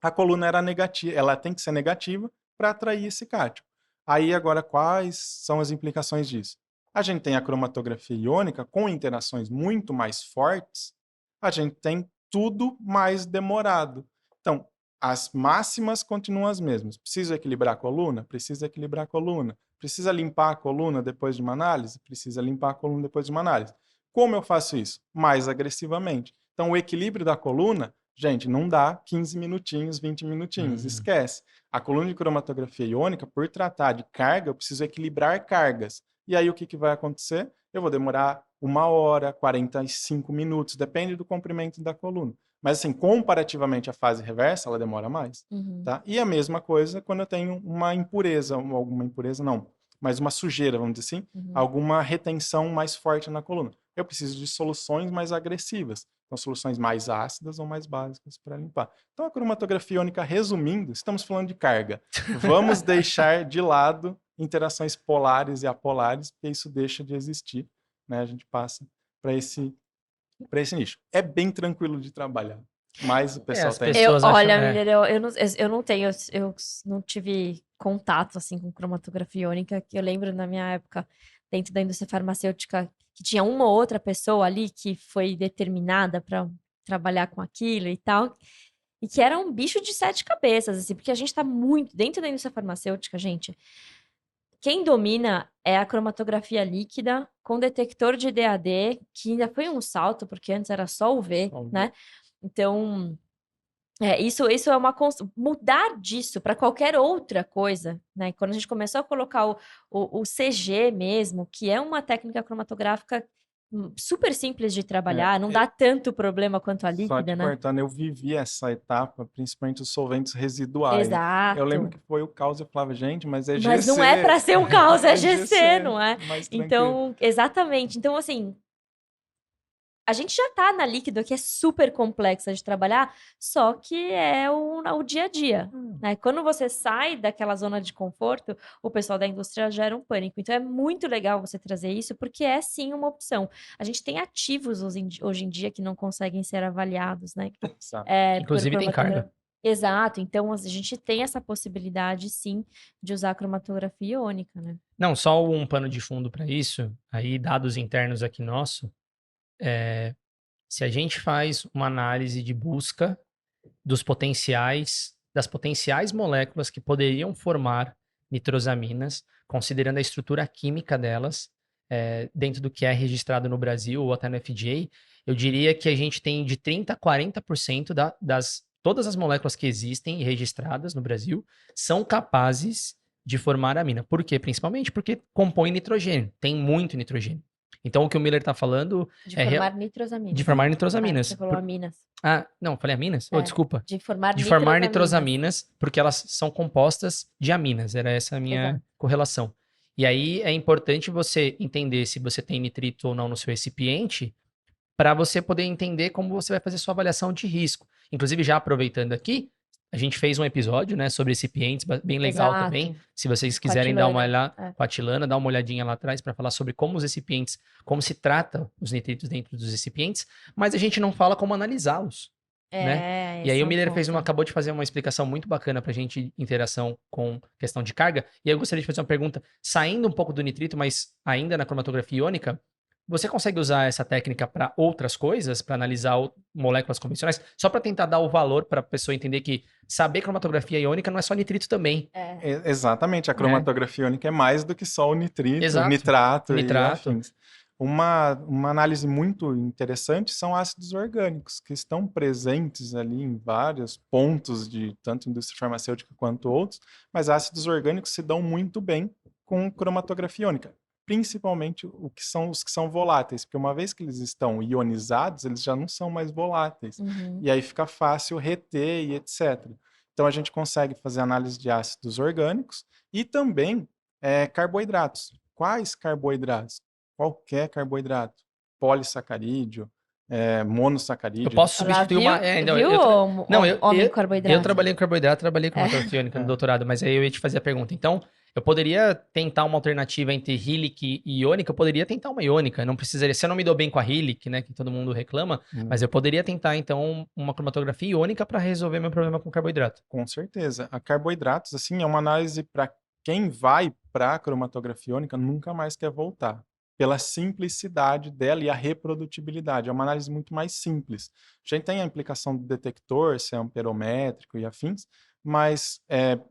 a coluna era negativa, ela tem que ser negativa, para atrair esse cátion. Aí agora, quais são as implicações disso? A gente tem a cromatografia iônica com interações muito mais fortes, a gente tem tudo mais demorado. Então, as máximas continuam as mesmas. Precisa equilibrar a coluna? Precisa equilibrar a coluna. Precisa limpar a coluna depois de uma análise? Precisa limpar a coluna depois de uma análise. Como eu faço isso? Mais agressivamente. Então, o equilíbrio da coluna, gente, não dá 15 minutinhos, 20 minutinhos, esquece. A coluna de cromatografia iônica, por tratar de carga, eu preciso equilibrar cargas. E aí, o que vai acontecer? Eu vou demorar 1 hora, 45 minutos, depende do comprimento da coluna. Mas, assim, comparativamente à fase reversa, ela demora mais. Tá? E a mesma coisa quando eu tenho uma impureza, alguma impureza não, mas uma sujeira, vamos dizer assim, alguma retenção mais forte na coluna. Eu preciso de soluções mais agressivas. Então, soluções mais ácidas ou mais básicas para limpar. Então, a cromatografia iônica, resumindo, estamos falando de carga. Vamos deixar de lado interações polares e apolares, porque isso deixa de existir, né? A gente passa para esse nicho. É bem tranquilo de trabalhar, mas o pessoal tem... Olha, Miller, eu não tenho, eu não tive contato, assim, com cromatografia iônica, que eu lembro na minha época, dentro da indústria farmacêutica, que tinha uma ou outra pessoa ali que foi determinada para trabalhar com aquilo e tal, e que era um bicho de 7 cabeças, assim, porque a gente tá muito dentro da indústria farmacêutica, gente. Quem domina é a cromatografia líquida com detector de DAD, que ainda foi um salto, porque antes era só UV, né? Então, isso é uma... Mudar disso para qualquer outra coisa, né? Quando a gente começou a colocar o CG mesmo, que é uma técnica cromatográfica super simples de trabalhar, não dá tanto problema quanto a líquida, só te né? cortando, eu vivi essa etapa, principalmente os solventes residuais. Exato. Eu lembro que foi o caos, eu falava, gente, mas é GC. Mas não é para ser um caos, é GC, GC, não é? mais Então, exatamente. Então, assim, a gente já tá na líquido, que é super complexa de trabalhar, só que é o dia a dia, né? Quando você sai daquela zona de conforto, o pessoal da indústria gera um pânico. Então, é muito legal você trazer isso, porque é, sim, uma opção. A gente tem ativos hoje em dia que não conseguem ser avaliados, né? Inclusive tem carga. Exato. Então, a gente tem essa possibilidade, sim, de usar a cromatografia iônica, né? Não, só um pano de fundo para isso, aí dados internos aqui nosso, se a gente faz uma análise de busca das potenciais moléculas que poderiam formar nitrosaminas, considerando a estrutura química delas, dentro do que é registrado no Brasil ou até no FDA, eu diria que a gente tem de 30% a 40% todas as moléculas que existem e registradas no Brasil são capazes de formar amina. Por quê? Principalmente porque compõe nitrogênio, tem muito nitrogênio. Então, o que o Miller está falando de formar nitrosaminas. De formar nitrosaminas. Você falou aminas. Não, falei aminas? Desculpa. De formar nitrosaminas, porque elas são compostas de aminas. Era essa a minha correlação. E aí é importante você entender se você tem nitrito ou não no seu recipiente, para você poder entender como você vai fazer sua avaliação de risco. Inclusive, já aproveitando aqui, a gente fez um episódio, né, sobre recipientes, bem legal também. Se vocês quiserem dar uma olhada com a Tilana, dá uma olhadinha lá atrás para falar sobre como os recipientes, como se trata os nitritos dentro dos recipientes, mas a gente não fala como analisá-los, né? E aí o Miller acabou de fazer uma explicação muito bacana pra gente, interação com questão de carga. E aí eu gostaria de fazer uma pergunta, saindo um pouco do nitrito, mas ainda na cromatografia iônica, você consegue usar essa técnica para outras coisas, para analisar moléculas convencionais, só para tentar dar o valor para a pessoa entender que saber cromatografia iônica não é só nitrito também. Exatamente, a cromatografia iônica é mais do que só o nitrito, o nitrato. E afins. Uma análise muito interessante são ácidos orgânicos, que estão presentes ali em vários pontos de tanto indústria farmacêutica quanto outros, mas ácidos orgânicos se dão muito bem com cromatografia iônica. Principalmente os que são voláteis, porque uma vez que eles estão ionizados, eles já não são mais voláteis. E aí fica fácil reter e etc. Então a gente consegue fazer análise de ácidos orgânicos e também carboidratos. Quais carboidratos? Qualquer carboidrato. Polissacarídeo, monossacarídeo. Eu posso substituir uma... Homem carboidrato? Eu trabalhei com carboidrato, trabalhei com cromatografia iônica no doutorado, mas aí eu ia te fazer a pergunta. Então, Eu poderia tentar uma alternativa entre Hillick e iônica, eu poderia tentar uma iônica, não precisaria, se eu não me dou bem com a Hillick, né, que todo mundo reclama, mas eu poderia tentar então uma cromatografia iônica para resolver meu problema com carboidrato. Com certeza. A carboidratos, assim, é uma análise para quem vai para a cromatografia iônica nunca mais quer voltar. Pela simplicidade dela e a reprodutibilidade. É uma análise muito mais simples. A gente tem a implicação do detector, se é amperométrico e afins, mas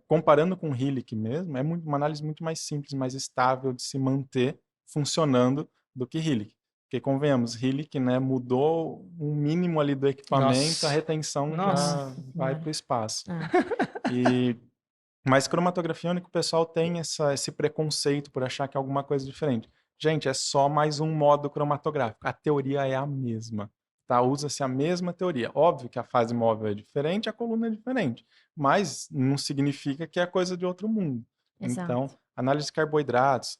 comparando com o Hillick mesmo, é uma análise muito mais simples, mais estável de se manter funcionando do que Hillick. Porque, convenhamos, Hillick, né, mudou um mínimo ali do equipamento, a retenção já vai para o espaço. Mas cromatografia iônica, o pessoal tem esse preconceito por achar que é alguma coisa diferente. Gente, é só mais um modo cromatográfico. A teoria é a mesma. Tá? Usa-se a mesma teoria. Óbvio que a fase móvel é diferente, a coluna é diferente. Mas não significa que é coisa de outro mundo. Exato. Então, análise de carboidratos,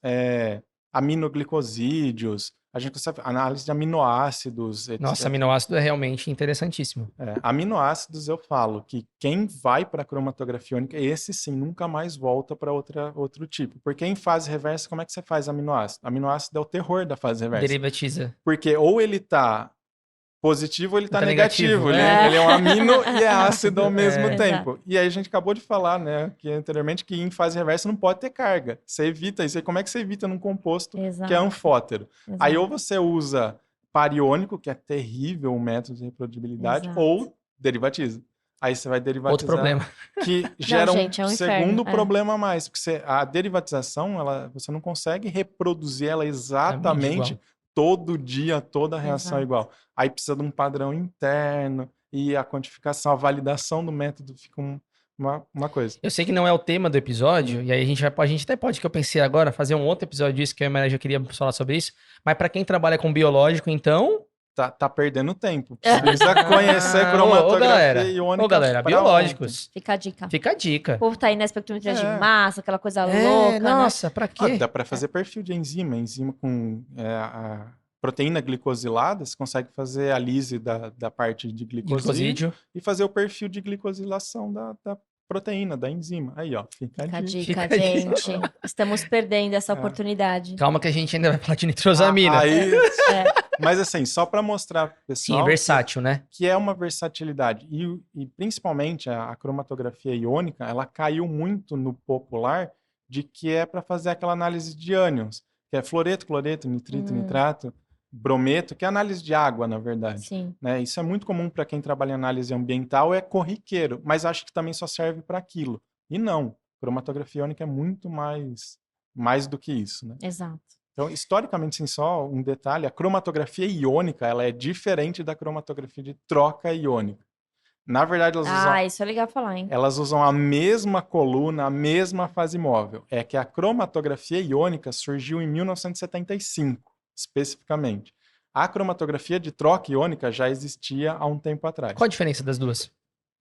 aminoglicosídeos, a gente consegue análise de aminoácidos, etc. Nossa, aminoácido é realmente interessantíssimo. Aminoácidos, eu falo que quem vai para a cromatografia iônica, esse sim nunca mais volta para outro tipo. Porque em fase reversa, como é que você faz aminoácido? Aminoácido é o terror da fase reversa. Derivatiza. Porque ou ele está positivo ou ele está Tá negativo. negativo, Ele é um amino e é ácido ao mesmo tempo. Exato. E aí a gente acabou de falar, né, que anteriormente, que em fase reversa não pode ter carga. Você evita isso. E como é que você evita num composto que é anfótero? Aí ou você usa par iônico, que é terrível o método de reprodutibilidade, ou derivatiza. Aí você vai derivatizar. Outro problema. Que gera gente, é um segundo inferno, problema a mais. Porque a derivatização, você não consegue reproduzir ela exatamente todo dia, toda a reação igual. Aí precisa de um padrão interno e a quantificação, a validação do método fica uma coisa. Eu sei que não é o tema do episódio, e aí a gente até pode, que eu pensei agora, fazer um outro episódio disso, que eu e a Maria já queria falar sobre isso, mas para quem trabalha com biológico, então... Tá perdendo tempo. Precisa conhecer cromatografia iônica. Ô, galera, biológicos. Ontem. Fica a dica. Fica a dica. O povo tá aí na espectrometria de massa, aquela coisa louca, nossa, pra quê? Dá para fazer perfil de enzima. Enzima com a proteína glicosilada, você consegue fazer a lise da parte de glicosídeo e fazer o perfil de glicosilação da proteína, da enzima. Aí, ó, fica a dica, gente. Estamos perdendo essa oportunidade. Calma que a gente ainda vai falar de nitrosamina. Mas assim, só para mostrar pro pessoal... Sim, versátil, né? Que é uma versatilidade. E principalmente a cromatografia iônica, ela caiu muito no popular de que é para fazer aquela análise de ânions, que é fluoreto, cloreto, nitrito, nitrato, brometo, que é análise de água, na verdade. Sim. Né? Isso é muito comum para quem trabalha em análise ambiental, é corriqueiro, mas acho que também só serve para aquilo. E não, cromatografia iônica é muito mais do que isso. Né? Exato. Então, historicamente, sim, só um detalhe, a cromatografia iônica, ela é diferente da cromatografia de troca iônica. Na verdade, elas usam... isso é legal falar, hein? Elas usam a mesma coluna, a mesma fase móvel. É que a cromatografia iônica surgiu em 1975, especificamente. A cromatografia de troca iônica já existia há um tempo atrás. Qual a diferença das duas?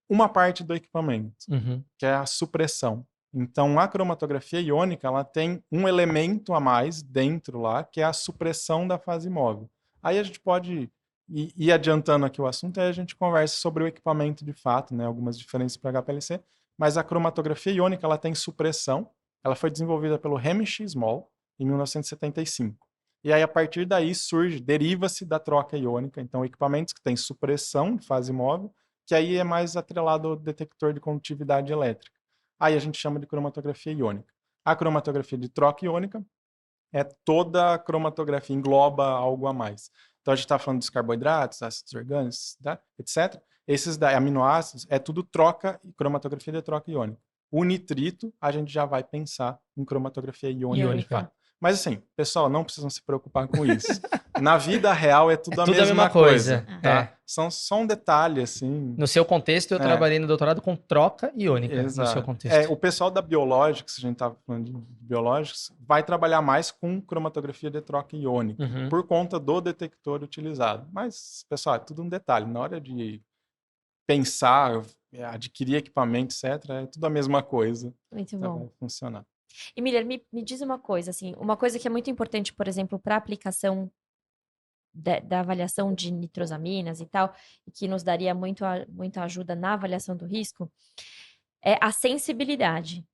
Uma parte do equipamento, que é a supressão. Então, a cromatografia iônica, ela tem um elemento a mais dentro lá, que é a supressão da fase móvel. Aí a gente pode ir adiantando aqui o assunto, aí a gente conversa sobre o equipamento de fato, né, algumas diferenças para HPLC, mas a cromatografia iônica, ela tem supressão, ela foi desenvolvida pelo Hamish Small em 1975. E aí, a partir daí, deriva-se da troca iônica. Então, equipamentos que têm supressão de fase móvel, que aí é mais atrelado ao detector de condutividade elétrica. Aí a gente chama de cromatografia iônica. A cromatografia de troca iônica é toda a cromatografia, engloba algo a mais. Então a gente está falando dos carboidratos, ácidos orgânicos, tá? etc. Esses aminoácidos é tudo cromatografia de troca iônica. O nitrito, a gente já vai pensar em cromatografia iônica. Mas assim, pessoal, não precisam se preocupar com isso. Na vida real é tudo a mesma coisa. Tá? São só um detalhe, assim. No seu contexto, eu trabalhei no doutorado com troca iônica. Exato. No seu contexto. O pessoal da Biológicos, a gente estava falando de biológicos, vai trabalhar mais com cromatografia de troca iônica, por conta do detector utilizado. Mas, pessoal, é tudo um detalhe. Na hora de pensar, adquirir equipamento, etc., é tudo a mesma coisa. Muito bom. Vai funcionar. E Miller, me diz uma coisa, assim, uma coisa que é muito importante, por exemplo, para a aplicação da avaliação de nitrosaminas e tal, e que nos daria muita ajuda na avaliação do risco, é a sensibilidade,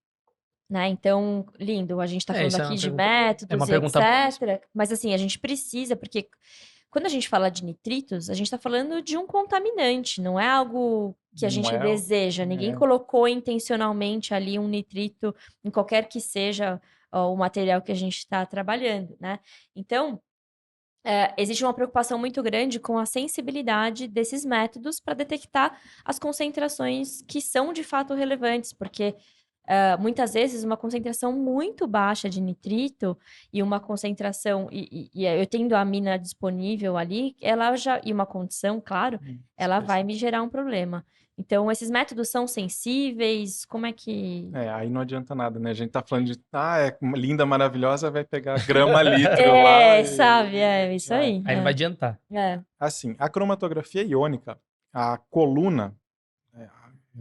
né? Então, lindo, a gente está falando isso é aqui uma de pergunta- métodos uma e pergunta- etc. Mas assim, a gente precisa, porque quando a gente fala de nitritos, a gente está falando de um contaminante, não é algo que a Não gente é, deseja. Ninguém é. colocou intencionalmente ali um nitrito em qualquer que seja o material que a gente está trabalhando, né? Então, existe uma preocupação muito grande com a sensibilidade desses métodos para detectar as concentrações que são de fato relevantes, porque muitas vezes uma concentração muito baixa de nitrito e uma concentração, e eu tendo a mina disponível ali, ela já, e uma condição, claro, ela vai me gerar um problema. Então, esses métodos são sensíveis? Como é que. Aí não adianta nada, né? A gente tá falando de, é linda, maravilhosa, vai pegar grama litro lá Sabe? É isso aí. Aí não vai adiantar. Assim, a cromatografia iônica, a coluna,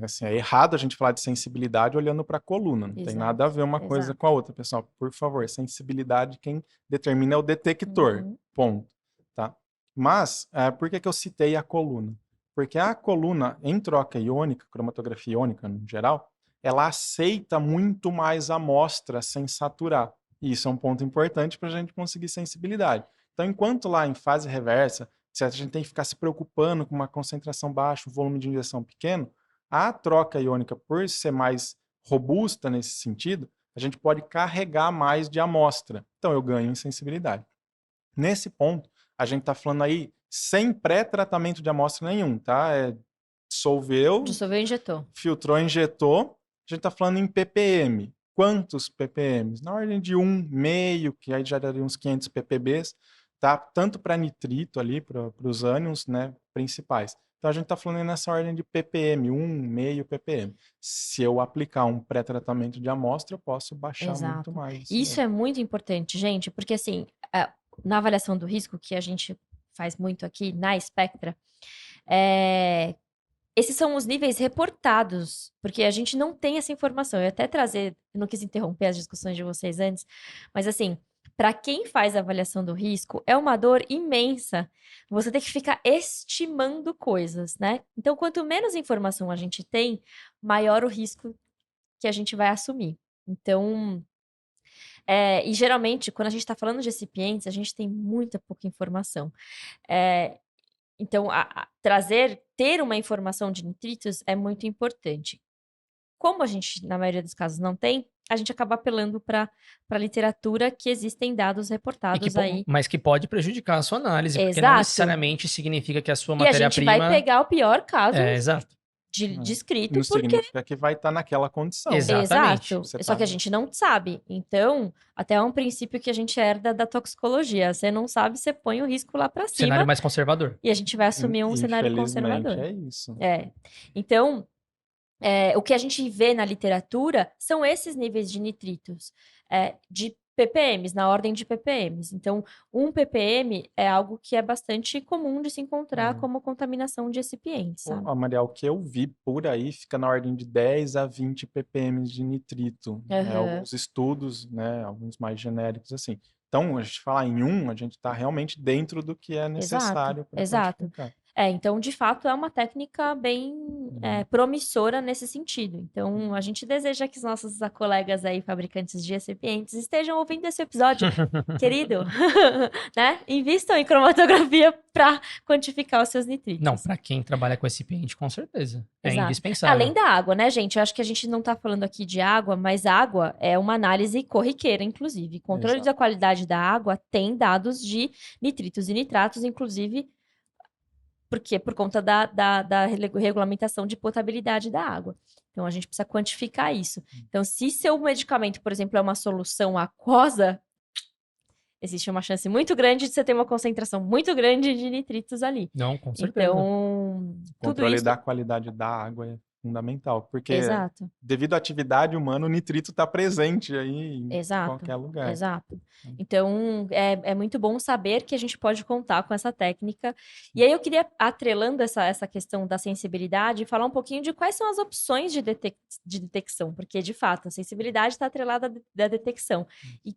assim, é errado a gente falar de sensibilidade olhando para a coluna. Não tem nada a ver uma coisa com a outra, pessoal. Por favor, sensibilidade, quem determina é o detector. Ponto. Tá? Mas, por que eu citei a coluna? Porque a coluna, em troca iônica, cromatografia iônica no geral, ela aceita muito mais amostra sem saturar. E isso é um ponto importante para a gente conseguir sensibilidade. Então, enquanto lá em fase reversa, a gente tem que ficar se preocupando com uma concentração baixa, um volume de injeção pequeno, a troca iônica, por ser mais robusta nesse sentido, a gente pode carregar mais de amostra. Então, eu ganho em sensibilidade. Nesse ponto, a gente está falando aí sem pré-tratamento de amostra nenhum, tá? Dissolveu, injetou. Filtrou, injetou. A gente está falando em ppm. Quantos ppm? Na ordem de 1,5, que aí já daria uns 500 ppbs, tá? Tanto para nitrito ali, para os ânions, né, principais. Então a gente está falando nessa ordem de ppm, 1,5 ppm. Se eu aplicar um pré-tratamento de amostra, eu posso baixar muito mais. Isso é muito importante, gente, porque assim, na avaliação do risco, que a gente faz muito aqui na Spectra, esses são os níveis reportados, porque a gente não tem essa informação. Eu ia até trazer, eu não quis interromper as discussões de vocês antes, mas assim, para quem faz a avaliação do risco, é uma dor imensa. Você tem que ficar estimando coisas, né? Então, quanto menos informação a gente tem, maior o risco que a gente vai assumir. Então, e geralmente, quando a gente está falando de recipientes, a gente tem muita pouca informação. Então, ter uma informação de nitritos é muito importante. Como a gente, na maioria dos casos, não tem, a gente acaba apelando para a literatura que existem dados reportados aí. Mas que pode prejudicar a sua análise, porque não necessariamente significa que a sua matéria-prima... E a gente vai pegar o pior caso exato. descrito, não significa que vai estar naquela condição. Exatamente. Exato. Só que a gente não sabe. Então, até é um princípio que a gente herda da toxicologia. Você não sabe, você põe o risco lá para cima. Cenário mais conservador. E a gente vai assumir um cenário conservador. É isso. Então, o que a gente vê na literatura são esses níveis de nitritos, de ppms, na ordem de ppms. Então, 1 ppm é algo que é bastante comum de se encontrar como contaminação de recipientes, sabe? Maria, o que eu vi por aí fica na ordem de 10 a 20 ppm de nitrito. Alguns estudos, né, alguns mais genéricos assim. Então, a gente falar em 1, a gente está realmente dentro do que é necessário para quantificar. Então, de fato, é uma técnica bem promissora nesse sentido. Então, a gente deseja que os nossos colegas aí, fabricantes de recipientes, estejam ouvindo esse episódio, querido, né? Invistam em cromatografia para quantificar os seus nitritos. Não, para quem trabalha com recipiente, com certeza. É indispensável. Além da água, né, gente? Eu acho que a gente não está falando aqui de água, mas água é uma análise corriqueira, inclusive. Controle da qualidade da água tem dados de nitritos e nitratos, inclusive... Porque por conta da regulamentação de potabilidade da água. Então, a gente precisa quantificar isso. Então, se seu medicamento, por exemplo, é uma solução aquosa, existe uma chance muito grande de você ter uma concentração muito grande de nitritos ali. Não, com certeza. Então, controle da qualidade da água é fundamental, porque devido à atividade humana, o nitrito está presente aí em qualquer lugar. Exato. Então, é muito bom saber que a gente pode contar com essa técnica. E aí eu queria, atrelando essa questão da sensibilidade, falar um pouquinho de quais são as opções de detecção, porque, de fato, a sensibilidade está atrelada da detecção. E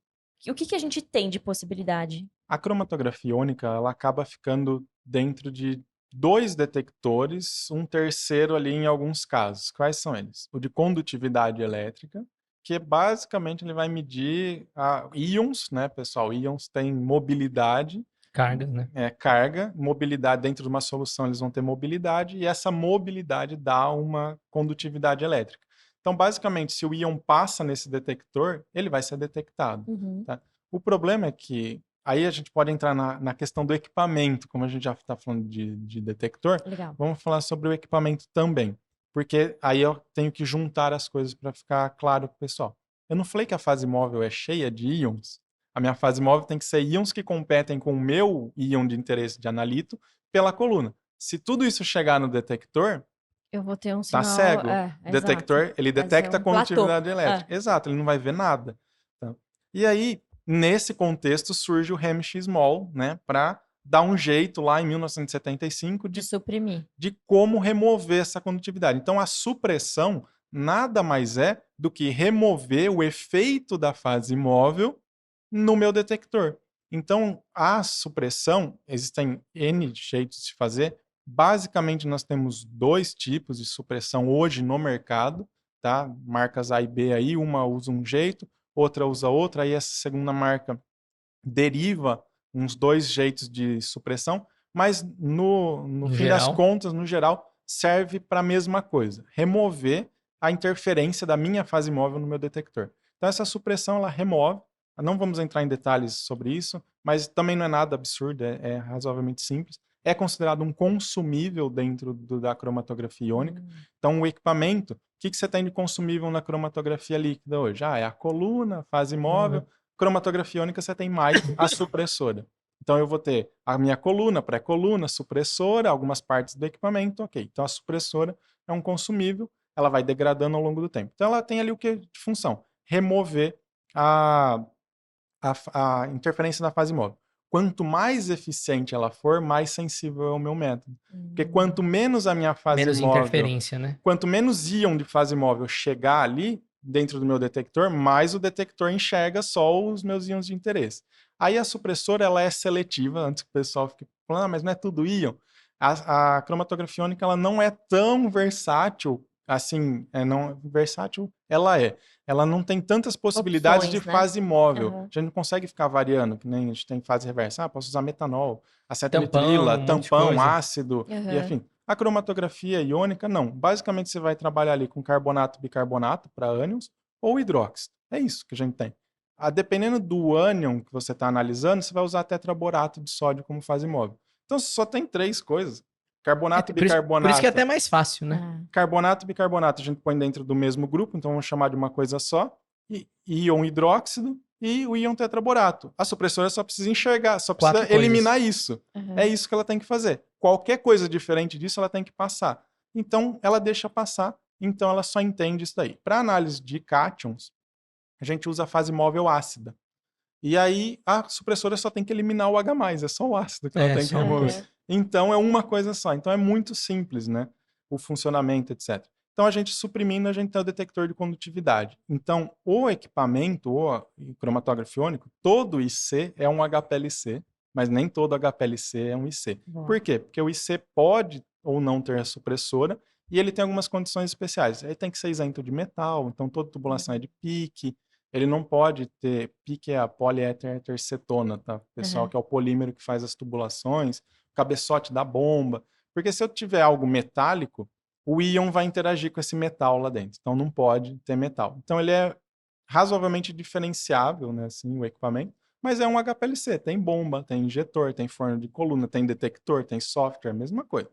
o que a gente tem de possibilidade? A cromatografia iônica, ela acaba ficando dentro de 2 detectores, um terceiro ali em alguns casos. Quais são eles? O de condutividade elétrica, que basicamente ele vai medir íons, né, pessoal? Íons têm mobilidade, Cargas, né? carga, mobilidade dentro de uma solução, eles vão ter mobilidade, e essa mobilidade dá uma condutividade elétrica. Então, basicamente, se o íon passa nesse detector, ele vai ser detectado. Tá? O problema é que aí a gente pode entrar na questão do equipamento, como a gente já está falando de detector. Legal. Vamos falar sobre o equipamento também, porque aí eu tenho que juntar as coisas para ficar claro para o pessoal. Eu não falei que a fase móvel é cheia de íons? A minha fase móvel tem que ser íons que competem com o meu íon de interesse de analito pela coluna. Se tudo isso chegar no detector, eu vou ter um tá sinal... cego. Detector, exato. ele Vai detecta ser a condutividade elétrica. É. Exato, ele não vai ver nada. Tá? E aí, nesse contexto, surge o Hammett-Small, né, para dar um jeito lá em 1975 De suprimir. de como remover essa condutividade. Então, a supressão nada mais é do que remover o efeito da fase móvel no meu detector. Então, a supressão, existem N jeitos de fazer. Basicamente, nós temos 2 tipos de supressão hoje no mercado, tá? Marcas A e B aí, uma usa um jeito, outra usa outra, aí essa segunda marca deriva uns 2 jeitos de supressão, mas no fim das contas, no geral, serve para a mesma coisa, remover a interferência da minha fase móvel no meu detector. Então, essa supressão, ela remove. Não vamos entrar em detalhes sobre isso, mas também não é nada absurdo, é razoavelmente simples. É considerado um consumível dentro da cromatografia iônica. Então, o equipamento, o que você tem de consumível na cromatografia líquida hoje? É a coluna, fase móvel. Cromatografia iônica, você tem mais a supressora. Então, eu vou ter a minha coluna, pré-coluna, supressora, algumas partes do equipamento, ok. Então, a supressora é um consumível, ela vai degradando ao longo do tempo. Então, ela tem ali o que de função? Remover a interferência na fase móvel. Quanto mais eficiente ela for, mais sensível é o meu método. Porque quanto menos a minha fase Menos móvel... interferência, né? Quanto menos íon de fase móvel chegar ali, dentro do meu detector, mais o detector enxerga só os meus íons de interesse. Aí a supressora, ela é seletiva, antes que o pessoal fique falando, mas não é tudo íon. A cromatografia iônica, ela não é tão versátil, assim, não versátil, ela é. Ela não tem tantas possibilidades de fase móvel. A gente não consegue ficar variando, que nem a gente tem fase reversa. Posso usar metanol, acetonitrila, tampão, ácido, e enfim. A cromatografia iônica, não. Basicamente, você vai trabalhar ali com carbonato, bicarbonato para ânions ou hidróxido. É isso que a gente tem. Dependendo do ânion que você está analisando, você vai usar tetraborato de sódio como fase móvel. Então, você só tem 3 coisas. Carbonato, bicarbonato. Por isso que é até mais fácil, né? Carbonato e bicarbonato a gente põe dentro do mesmo grupo, então vamos chamar de uma coisa só. Íon hidróxido e o íon tetraborato. A supressora só precisa enxergar, só precisa eliminar isso. É isso que ela tem que fazer. Qualquer coisa diferente disso, ela tem que passar. Então, ela deixa passar, então ela só entende isso daí. Para análise de cátions, a gente usa a fase móvel ácida. E aí, a supressora só tem que eliminar o H+, é só o ácido que ela tem que remover. Então, é uma coisa só. Então, é muito simples, né? O funcionamento, etc. Então, a gente suprimindo, a gente tem o detector de condutividade. Então, o equipamento, o cromatógrafo iônico, todo IC é um HPLC, mas nem todo HPLC é um IC. Por quê? Porque o IC pode ou não ter a supressora e ele tem algumas condições especiais. Ele tem que ser isento de metal, então toda tubulação é de PIC. Ele não pode ter... PIC é a poliétercetona, tá? Pessoal, que é o polímero que faz as tubulações, o cabeçote da bomba. Porque se eu tiver algo metálico, o íon vai interagir com esse metal lá dentro. Então, não pode ter metal. Então, ele é razoavelmente diferenciável, né, assim, o equipamento, mas é um HPLC. Tem bomba, tem injetor, tem forno de coluna, tem detector, tem software, mesma coisa.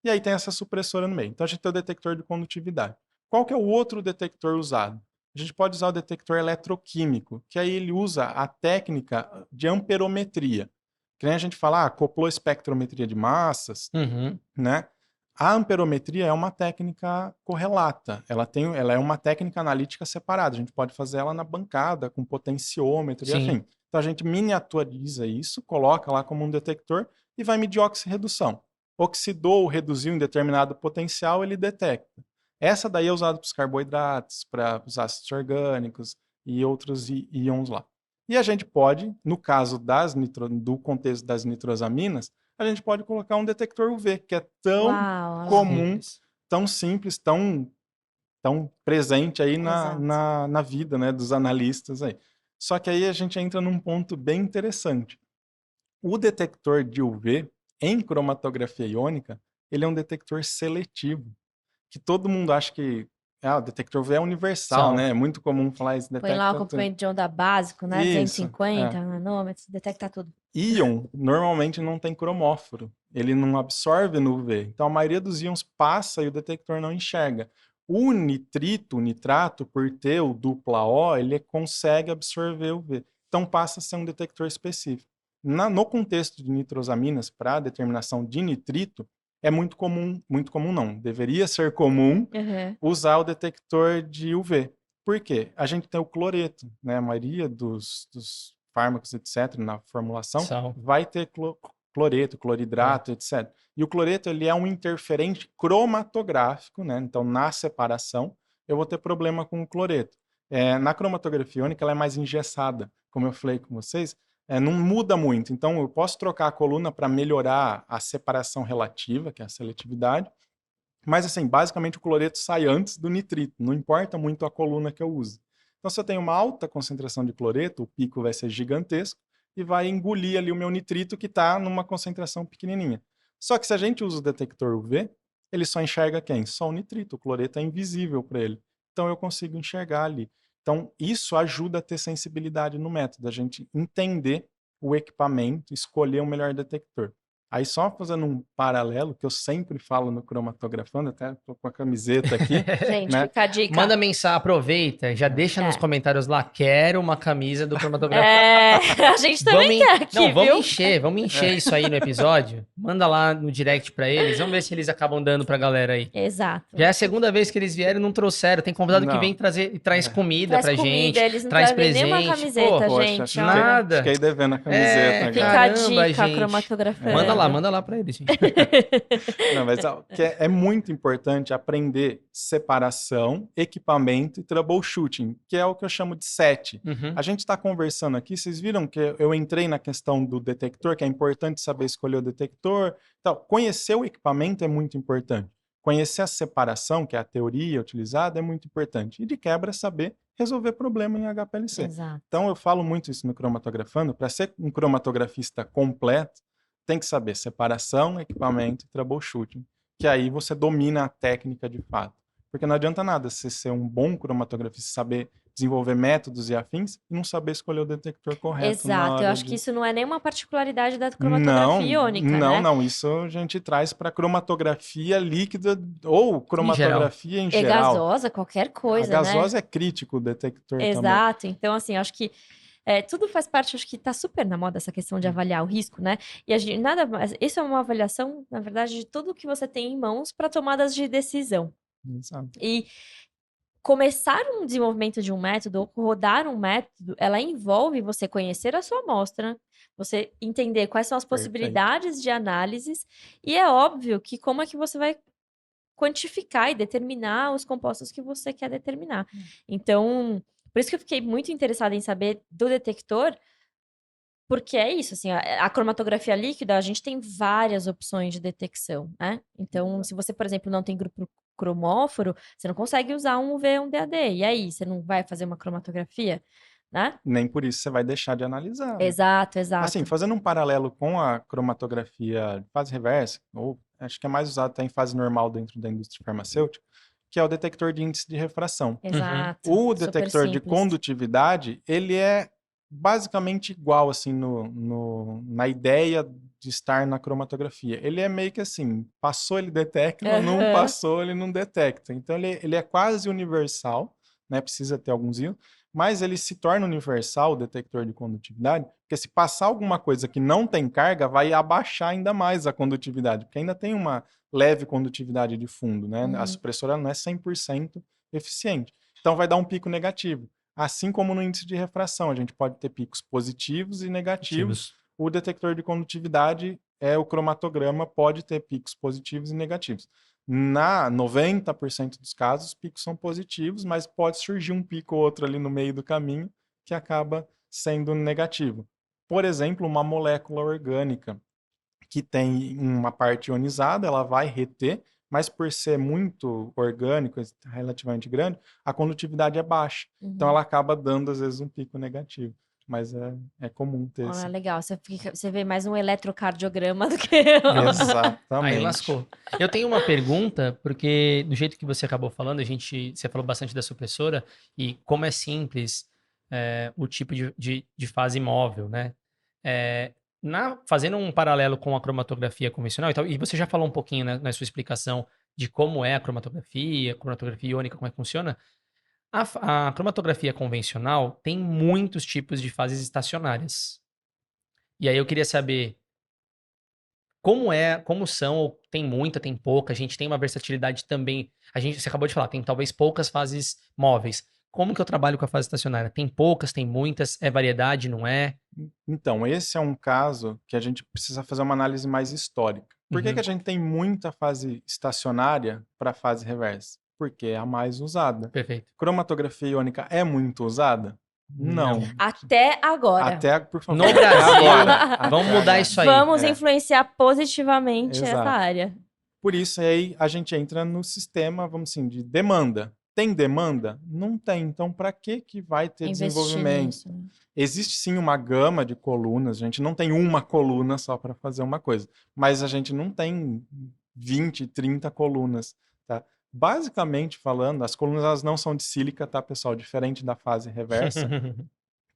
E aí tem essa supressora no meio. Então, a gente tem o detector de condutividade. Qual que é o outro detector usado? A gente pode usar o detector eletroquímico, que aí ele usa a técnica de amperometria. Que nem a gente fala, acoplou espectrometria de massas, né? A amperometria é uma técnica correlata. Ela é uma técnica analítica separada. A gente pode fazer ela na bancada, com potenciômetro e afim. Então a gente miniaturiza isso, coloca lá como um detector e vai medir oxirredução. Oxidou ou reduziu em determinado potencial, ele detecta. Essa daí é usada para os carboidratos, para os ácidos orgânicos e outros íons lá. E a gente pode, no caso do contexto das nitrosaminas, a gente pode colocar um detector UV, que é tão comum, tão simples, tão tão presente aí Exato. na vida, né, dos analistas aí. Só que aí a gente entra num ponto bem interessante. O detector de UV em cromatografia iônica, ele é um detector seletivo, que todo mundo acha que o detector UV é universal, São. né? É muito comum falar isso, Põe lá o detecta tudo. comprimento de onda básico, né? Isso, 250 nanômetros, detecta tudo. Íon normalmente não tem cromóforo, ele não absorve no UV. Então a maioria dos íons passa e o detector não enxerga. O nitrito, o nitrato, por ter o dupla O, ele consegue absorver o UV. Então passa a ser um detector específico. No contexto de nitrosaminas, para determinação de nitrito, é muito comum não, deveria ser comum Uhum. usar o detector de UV. Por quê? A gente tem o cloreto, né? A maioria dos fármacos, etc., na formulação, São. vai ter cloreto, cloridrato, etc. E o cloreto, ele é um interferente cromatográfico, né? Então, na separação, eu vou ter problema com o cloreto. Na cromatografia iônica, ela é mais engessada, como eu falei com vocês, não muda muito. Então, eu posso trocar a coluna para melhorar a separação relativa, que é a seletividade, mas, assim, basicamente o cloreto sai antes do nitrito, não importa muito a coluna que eu use. Então, se eu tenho uma alta concentração de cloreto, o pico vai ser gigantesco e vai engolir ali o meu nitrito que está numa concentração pequenininha. Só que se a gente usa o detector UV, ele só enxerga quem? Só o nitrito, o cloreto é invisível para ele. Então, eu consigo enxergar ali. Então, isso ajuda a ter sensibilidade no método, a gente entender o equipamento, escolher o melhor detector. Aí só fazendo um paralelo, que eu sempre falo no Cromatografando, até tô com a camiseta aqui, Gente, né? fica a dica. Manda mensagem, aproveita, já deixa nos É. comentários lá, quero uma camisa do cromatografia. A gente também quer aqui, Não, viu? vamos encher isso aí no episódio. Manda lá no direct pra eles, vamos ver se eles acabam dando pra galera aí. Exato. Já é a segunda vez que eles vieram e não trouxeram. Tem convidado que vem Não. trazer e traz comida Traz pra comida, gente, eles não traz trazem nenhuma presente. camiseta, Pô, Poxa, gente, olha. nada. fiquei devendo a camiseta agora. Fica a Caramba, dica, gente. cromatografando. Manda lá pra eles, gente. Não, mas que é muito importante aprender separação, equipamento e troubleshooting, que é o que eu chamo de SET. Uhum. A gente está conversando aqui, vocês viram que eu entrei na questão do detector, que é importante saber escolher o detector. Então, conhecer o equipamento é muito importante. Conhecer a separação, que é a teoria utilizada, é muito importante. E de quebra, saber resolver problema em HPLC. Exato. Então, eu falo muito isso no Cromatografando. Para ser um cromatografista completo, tem que saber separação, equipamento e troubleshooting, que aí você domina a técnica de fato. Porque não adianta nada você ser um bom cromatografista, saber desenvolver métodos e afins e não saber escolher o detector correto na Exato. Eu hora acho que de... isso não é nenhuma particularidade da Não, cromatografia iônica, né? não. Isso a gente traz para cromatografia líquida ou Em geral. cromatografia em É geral. gasosa, qualquer A coisa, né? gasosa é crítico, o detector também. Exato. Então, assim, acho que tudo faz parte, acho que tá super na moda essa questão de avaliar o risco, né? E a gente, nada mais, isso é uma avaliação, na verdade, de tudo que você tem em mãos para tomadas de decisão. Exato. E começar um desenvolvimento de um método ou rodar um método, ela envolve você conhecer a sua amostra, você entender quais são as possibilidades de análises, e é óbvio que como é que você vai quantificar e determinar os compostos que você quer determinar. Então, por isso que eu fiquei muito interessada em saber do detector, porque é isso, assim, a cromatografia líquida, a gente tem várias opções de detecção, né? Então, se você, por exemplo, não tem grupo cromóforo, você não consegue usar um UV, um DAD. E aí, você não vai fazer uma cromatografia, né? Nem por isso você vai deixar de analisar, né? Exato, Assim, exato. fazendo um paralelo com a cromatografia de fase reversa, ou acho que é mais usado até em fase normal dentro da indústria farmacêutica, que é o detector de índice de refração. Exato. O Super detector de simples. condutividade, ele é basicamente igual, assim, na ideia de estar na cromatografia. Ele é meio que assim, passou, ele detecta, não Aham. passou, ele não detecta. Então, ele é quase universal, né? Precisa ter alguns íons, mas ele se torna universal, o detector de condutividade, porque se passar alguma coisa que não tem carga, vai abaixar ainda mais a condutividade, porque ainda tem uma leve condutividade de fundo, né? A supressora não é 100% eficiente. Então vai dar um pico negativo. Assim como no índice de refração, a gente pode ter picos positivos e negativos. O detector de condutividade, o cromatograma, pode ter picos positivos e negativos. Na 90% dos casos, os picos são positivos, mas pode surgir um pico ou outro ali no meio do caminho que acaba sendo negativo. Por exemplo, uma molécula orgânica que tem uma parte ionizada, ela vai reter, mas por ser muito orgânico, relativamente grande, a condutividade é baixa. Então ela acaba dando, às vezes, um pico negativo. Mas é comum ter esse. Legal, você vê mais um eletrocardiograma do que... Exatamente. Aí lascou. Eu tenho uma pergunta, porque do jeito que você acabou falando, você falou bastante da supressora e como é simples o tipo de fase móvel, né? Fazendo um paralelo com a cromatografia convencional e tal, e você já falou um pouquinho, né, na sua explicação de como é a cromatografia iônica, como é que funciona. A cromatografia convencional tem muitos tipos de fases estacionárias. E aí eu queria saber como são, ou tem muita, tem pouca, a gente tem uma versatilidade também. Você acabou de falar, tem talvez poucas fases móveis. Como que eu trabalho com a fase estacionária? Tem poucas, tem muitas, é variedade, não é? Então, esse é um caso que a gente precisa fazer uma análise mais histórica. Por que a gente tem muita fase estacionária para a fase reversa? Porque é a mais usada. Perfeito. Cromatografia iônica é muito usada? Não. Até agora. Por favor. No Brasil, agora. vamos mudar isso aí. Vamos influenciar positivamente essa Exato. área. Por isso, aí a gente entra no sistema, vamos assim, de demanda. Tem demanda? Não tem. Então, para que vai ter desenvolvimento? Nisso, né? Existe sim uma gama de colunas. A gente não tem uma coluna só para fazer uma coisa. Mas a gente não tem 20, 30 colunas, tá? Basicamente falando, as colunas elas não são de sílica, tá, pessoal? Diferente da fase reversa,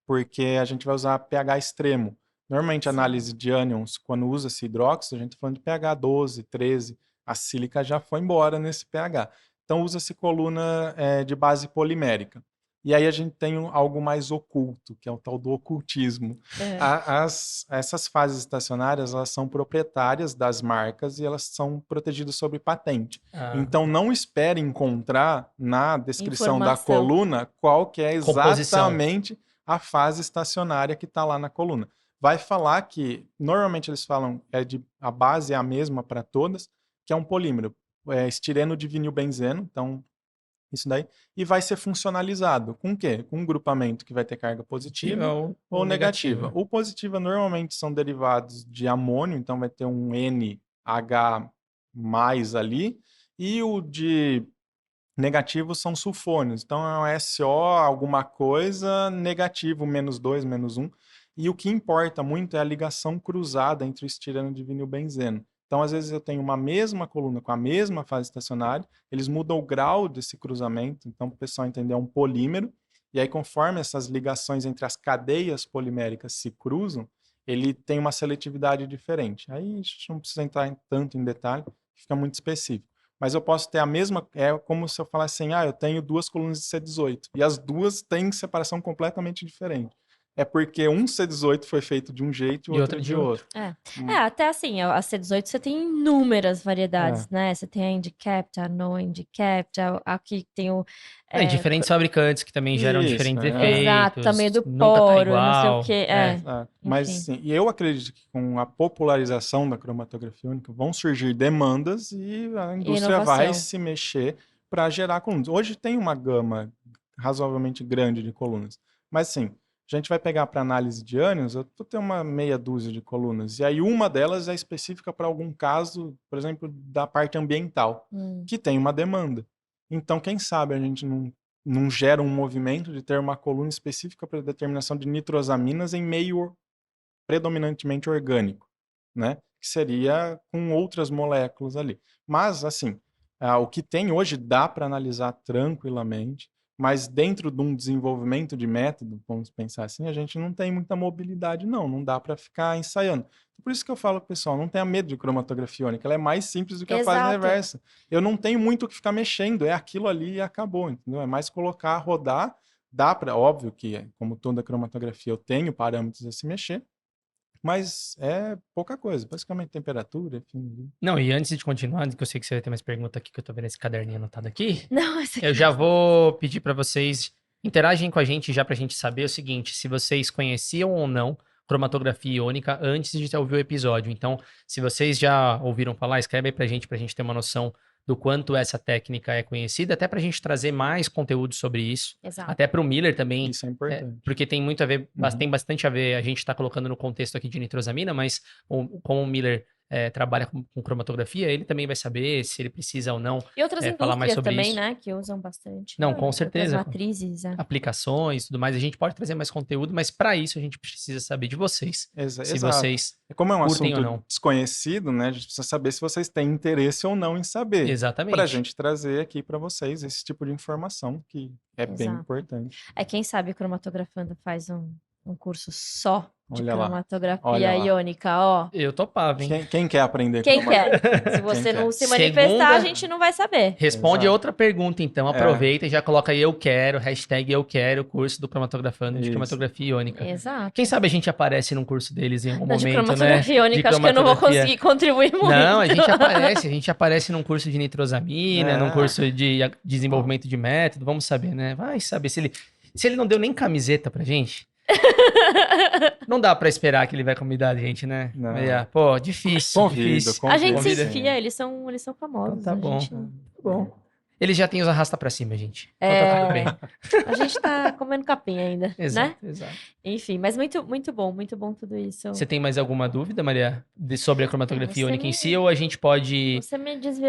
porque a gente vai usar pH extremo. Normalmente, a análise de ânions, quando usa-se hidróxido, a gente está falando de pH 12, 13. A sílica já foi embora nesse pH. Então, usa-se coluna de base polimérica. E aí a gente tem algo mais oculto, que é o tal do ocultismo. Essas fases estacionárias, elas são proprietárias das marcas e elas são protegidas sob patente. Então, não espere encontrar na descrição da coluna qual que é exatamente a fase estacionária que está lá na coluna. Vai falar que, normalmente eles falam, a base é a mesma para todas, que é um polímero, estireno de vinilbenzeno, então isso daí, e vai ser funcionalizado com o quê? Com um grupamento que vai ter carga positiva ou negativa. O positiva normalmente são derivados de amônio, então vai ter um NH+ ali, e o de negativo são sulfônios, então é um SO alguma coisa, negativo, -2, -1, e o que importa muito é a ligação cruzada entre o estireno de vinilbenzeno. Então, às vezes, eu tenho uma mesma coluna com a mesma fase estacionária, eles mudam o grau desse cruzamento, então, para o pessoal entender, é um polímero, e aí, conforme essas ligações entre as cadeias poliméricas se cruzam, ele tem uma seletividade diferente. Aí, a gente não precisa entrar tanto em detalhe, fica muito específico. Mas eu posso ter a mesma... É como se eu falasse assim, eu tenho 2 colunas de C18, e as duas têm separação completamente diferente. É porque um C18 foi feito de um jeito e o outro de outro. Até assim, a C18 você tem inúmeras variedades, né? Você tem a Indicapt, a No Indicapt, aqui tem o... diferentes fabricantes que também geram diferentes efeitos. Exato, tamanho do nunca poro, tá não sei igual. o quê. Mas sim, e eu acredito que com a popularização da cromatografia única vão surgir demandas e a indústria vai se mexer para gerar colunas. Hoje tem uma gama razoavelmente grande de colunas, mas sim, a gente vai pegar para análise de ânions, eu tenho uma meia dúzia de colunas, e aí uma delas é específica para algum caso, por exemplo, da parte ambiental, que tem uma demanda. Então, quem sabe a gente não gera um movimento de ter uma coluna específica para determinação de nitrosaminas em meio predominantemente orgânico, né? Que seria com outras moléculas ali. Mas, assim, o que tem hoje dá para analisar tranquilamente, mas dentro de um desenvolvimento de método, vamos pensar assim, a gente não tem muita mobilidade, não dá para ficar ensaiando. Por isso que eu falo, pessoal, não tenha medo de cromatografia iônica, ela é mais simples do que a fase reversa. Eu não tenho muito o que ficar mexendo, é aquilo ali e acabou, entendeu? É mais colocar, rodar, dá para, óbvio que, como toda cromatografia, eu tenho parâmetros a se mexer, mas é pouca coisa, basicamente temperatura, enfim. Não, e antes de continuar, que eu sei que você vai ter mais pergunta aqui, que eu tô vendo esse caderninho anotado aqui. Não, esse aqui eu já vou pedir para vocês interagem com a gente já pra gente saber o seguinte, se vocês conheciam ou não cromatografia iônica antes de ouvir o episódio. Então, se vocês já ouviram falar, escreve aí pra gente ter uma noção do quanto essa técnica é conhecida, até pra gente trazer mais conteúdo sobre isso. Exato. Até pro Miller também. Isso é importante. Porque tem muito a ver, tem bastante a ver, a gente tá colocando no contexto aqui de nitrosamina, mas como o Miller trabalha com cromatografia, ele também vai saber se ele precisa ou não E outras falar mais indústrias sobre também, isso. né? Que usam bastante. Não, com Outras certeza. matrizes, Aplicações e tudo mais. A gente pode trazer mais conteúdo, mas para isso a gente precisa saber de vocês. Se vocês como é um curtem ou assunto não. desconhecido, né? A gente precisa saber se vocês têm interesse ou não em saber. Exatamente. Para a gente trazer aqui para vocês esse tipo de informação que é bem importante. Quem sabe Cromatografando faz um curso só de Olha lá. cromatografia Olha lá. iônica, ó. Eu topava, hein? Quem quer aprender? Quem quer? Se você não se manifestar, a gente não vai saber. Responde Exato. outra pergunta, então. Aproveita e já coloca aí eu quero, hashtag eu quero, curso do Cromatografando de cromatografia iônica. Exato. Quem sabe a gente aparece num curso deles em algum momento, de cromatografia iônica, acho que eu não vou conseguir contribuir muito. Não, a gente aparece num curso de nitrosamina, num curso de desenvolvimento de método, vamos saber, né? Vai saber se ele não deu nem camiseta pra gente. Não dá pra esperar que ele vai convidar a gente, né? Não. Pô, difícil. Convido. A gente se enfia, eles são famosos. Então, tá bom. Gente... Tá bom. Eles já têm os arrasta pra cima, gente. Então tá bem. A gente tá comendo capim ainda, exato, né? Exato. Enfim, mas muito bom tudo isso. Você tem mais alguma dúvida, Maria, sobre a cromatografia iônica em si? Ou a gente pode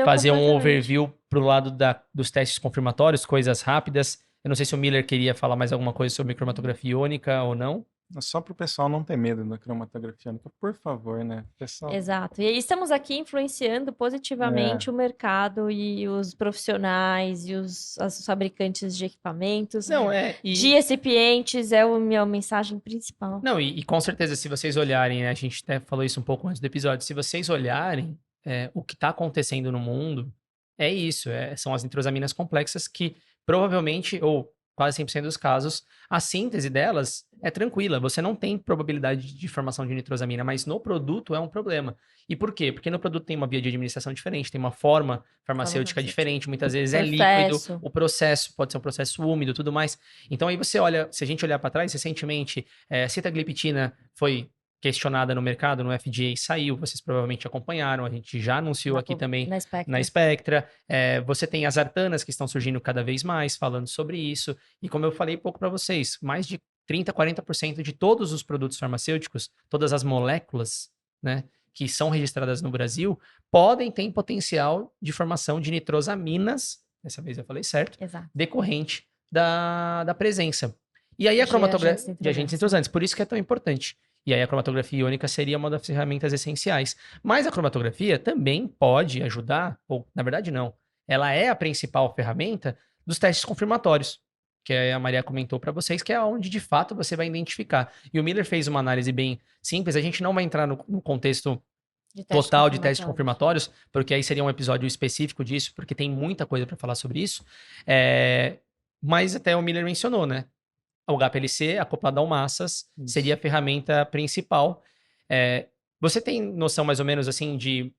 fazer um overview pro lado dos testes confirmatórios, coisas rápidas? Eu não sei se o Miller queria falar mais alguma coisa sobre cromatografia iônica ou não. Só para o pessoal não ter medo da cromatografia iônica, por favor, né? Pessoal... Exato. E estamos aqui influenciando positivamente o mercado e os profissionais e os fabricantes de equipamentos. De recipientes é a minha mensagem principal. Não, e com certeza, se vocês olharem, né, a gente até falou isso um pouco antes do episódio, se vocês olharem o que está acontecendo no mundo, é isso, são as nitrosaminas complexas que provavelmente, ou quase 100% dos casos, a síntese delas é tranquila. Você não tem probabilidade de formação de nitrosamina, mas no produto é um problema. E por quê? Porque no produto tem uma via de administração diferente, tem uma forma farmacêutica diferente, muitas vezes é líquido, o processo pode ser um processo úmido, tudo mais. Então aí você olha, se a gente olhar para trás, recentemente, sitagliptina foi questionada no mercado, no FDA, saiu, vocês provavelmente acompanharam, a gente já anunciou aqui também na Spectra. Você tem as artanas que estão surgindo cada vez mais, falando sobre isso, e como eu falei pouco para vocês, mais de 30%, 40% de todos os produtos farmacêuticos, todas as moléculas, né, que são registradas no Brasil, podem ter potencial de formação de nitrosaminas, dessa vez eu falei certo, decorrente da presença. E aí a cromatografia de agentes nitrosantes, por isso que é tão importante. E aí a cromatografia iônica seria uma das ferramentas essenciais. Mas a cromatografia também pode ajudar, ou na verdade não, ela é a principal ferramenta dos testes confirmatórios, que a Maria comentou para vocês, que é onde de fato você vai identificar. E o Miller fez uma análise bem simples, a gente não vai entrar no contexto total de testes confirmatórios, porque aí seria um episódio específico disso, porque tem muita coisa para falar sobre isso. Mas até o Miller mencionou, né? O HPLC, acoplado ao massas, seria a ferramenta principal. Você tem noção mais ou menos assim de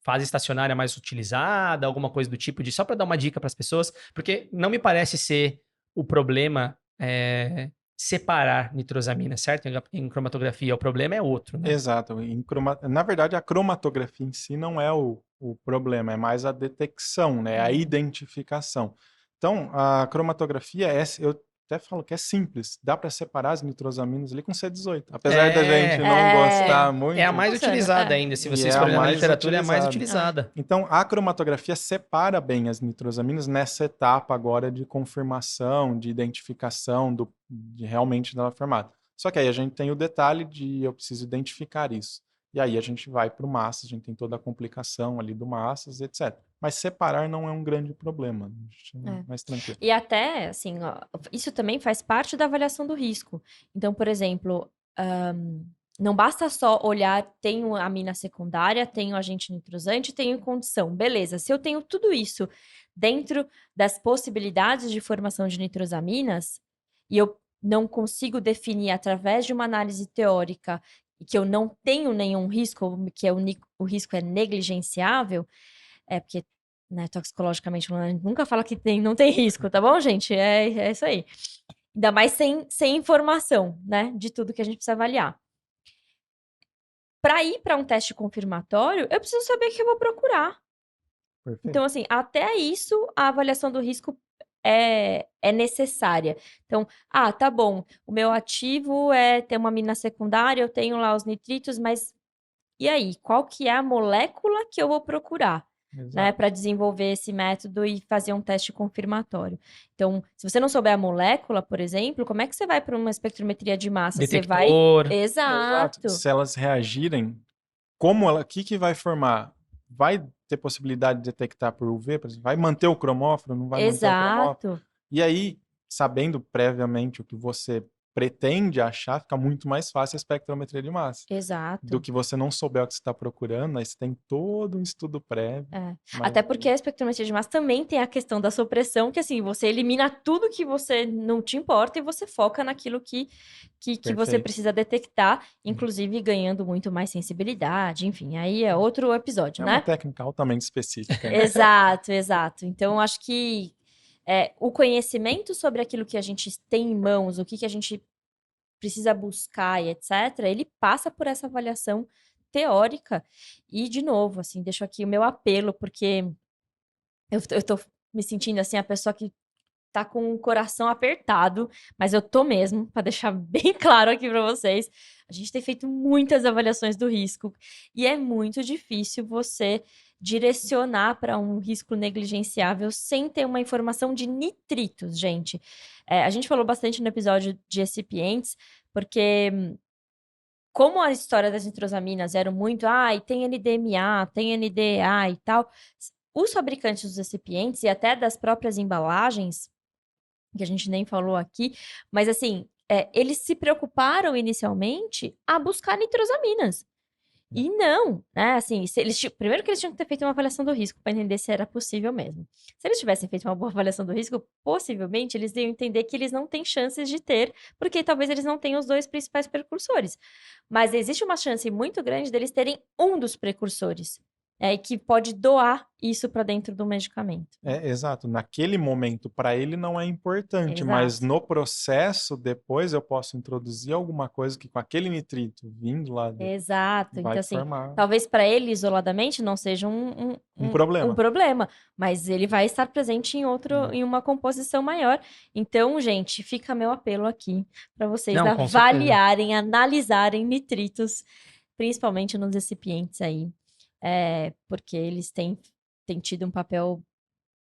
fase estacionária mais utilizada, alguma coisa do tipo, só para dar uma dica para as pessoas, porque não me parece ser o problema separar nitrosamina, certo? Em cromatografia, o problema é outro, né? Exato. Na verdade, a cromatografia em si não é o problema, é mais a detecção, né? A identificação. Então, a cromatografia eu até falo que é simples, dá para separar as nitrosaminas ali com C18, apesar da gente não gostar muito. É a mais utilizada ainda, se vocês forem na literatura, é a mais utilizada. Então, a cromatografia separa bem as nitrosaminas nessa etapa agora de confirmação, de identificação de realmente dela formada. Só que aí a gente tem o detalhe de eu preciso identificar isso. E aí a gente vai para o massas, a gente tem toda a complicação ali do massas, etc. Mas separar não é um grande problema, mais tranquilo. E até, assim, isso também faz parte da avaliação do risco. Então, por exemplo, não basta só olhar, tenho amina secundária, tenho agente nitrosante, tenho condição. Beleza, se eu tenho tudo isso dentro das possibilidades de formação de nitrosaminas, e eu não consigo definir através de uma análise teórica que eu não tenho nenhum risco, que o risco é negligenciável, porque, né, toxicologicamente, nunca fala que não tem risco, tá bom, gente? É isso aí. Ainda mais sem informação, né, de tudo que a gente precisa avaliar. Para ir para um teste confirmatório, eu preciso saber o que eu vou procurar. Perfeito. Então, assim, até isso, a avaliação do risco é necessária. Então, tá bom, o meu ativo tem uma amina secundária, eu tenho lá os nitritos, mas e aí, qual que é a molécula que eu vou procurar? Né, Exato. para desenvolver esse método e fazer um teste confirmatório. Então, se você não souber a molécula, por exemplo, como é que você vai para uma espectrometria de massa? Você vai... Detector. Exato. Exato. Se elas reagirem, o que vai formar? Vai ter possibilidade de detectar por UV, por exemplo? Vai manter o cromóforo? Não vai manter o cromóforo? Exato. E aí, sabendo previamente o que você pretende achar, fica muito mais fácil a espectrometria de massa. Do Exato. que você não souber o que você está procurando, aí você tem todo um estudo prévio. É. mas Até porque a espectrometria de massa também tem a questão da supressão, que assim, você elimina tudo que você não te importa e você foca naquilo que você Perfeito. precisa detectar, inclusive ganhando muito mais sensibilidade, enfim, aí é outro episódio, É né? uma técnica altamente específica, né? Exato, exato. Então, acho que o conhecimento sobre aquilo que a gente tem em mãos, o que a gente precisa buscar e etc., ele passa por essa avaliação teórica. E, de novo, assim, deixo aqui o meu apelo, porque eu tô me sentindo, assim, a pessoa que tá com o coração apertado, mas eu tô mesmo, para deixar bem claro aqui para vocês. A gente tem feito muitas avaliações do risco e é muito difícil você direcionar para um risco negligenciável sem ter uma informação de nitritos, gente. A gente falou bastante no episódio de recipientes, porque como a história das nitrosaminas era muito, e tem NDMA, tem NDA e tal, os fabricantes dos recipientes e até das próprias embalagens, que a gente nem falou aqui, mas assim, eles se preocuparam inicialmente a buscar nitrosaminas. E não, né? Assim, primeiro que eles tinham que ter feito uma avaliação do risco para entender se era possível mesmo. Se eles tivessem feito uma boa avaliação do risco, possivelmente eles iam entender que eles não têm chances de ter, porque talvez eles não tenham os dois principais precursores. Mas existe uma chance muito grande deles terem um dos precursores, e que pode doar isso para dentro do medicamento. Exato. Naquele momento, para ele não é importante, mas Exato. no processo, depois eu posso introduzir alguma coisa que com aquele nitrito vindo lá Exato. vai Então, assim, formar talvez para ele isoladamente não seja um problema. um problema, mas ele vai estar presente em uma composição maior. Então, gente, fica meu apelo aqui para vocês Não, com certeza. avaliarem, analisarem nitritos, principalmente nos recipientes aí, porque eles têm tido um papel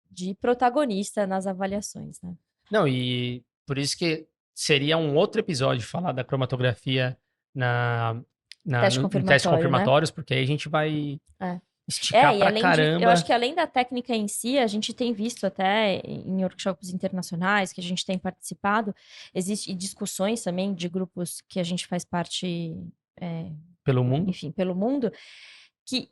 de protagonista nas avaliações, né? Não, e por isso que seria um outro episódio falar da cromatografia Teste em testes confirmatório, né? confirmatórios, porque aí a gente vai É. esticar E pra além caramba. eu acho que além da técnica em si, a gente tem visto até em workshops internacionais que a gente tem participado, e discussões também de grupos que a gente faz parte, Pelo mundo. enfim, pelo mundo, que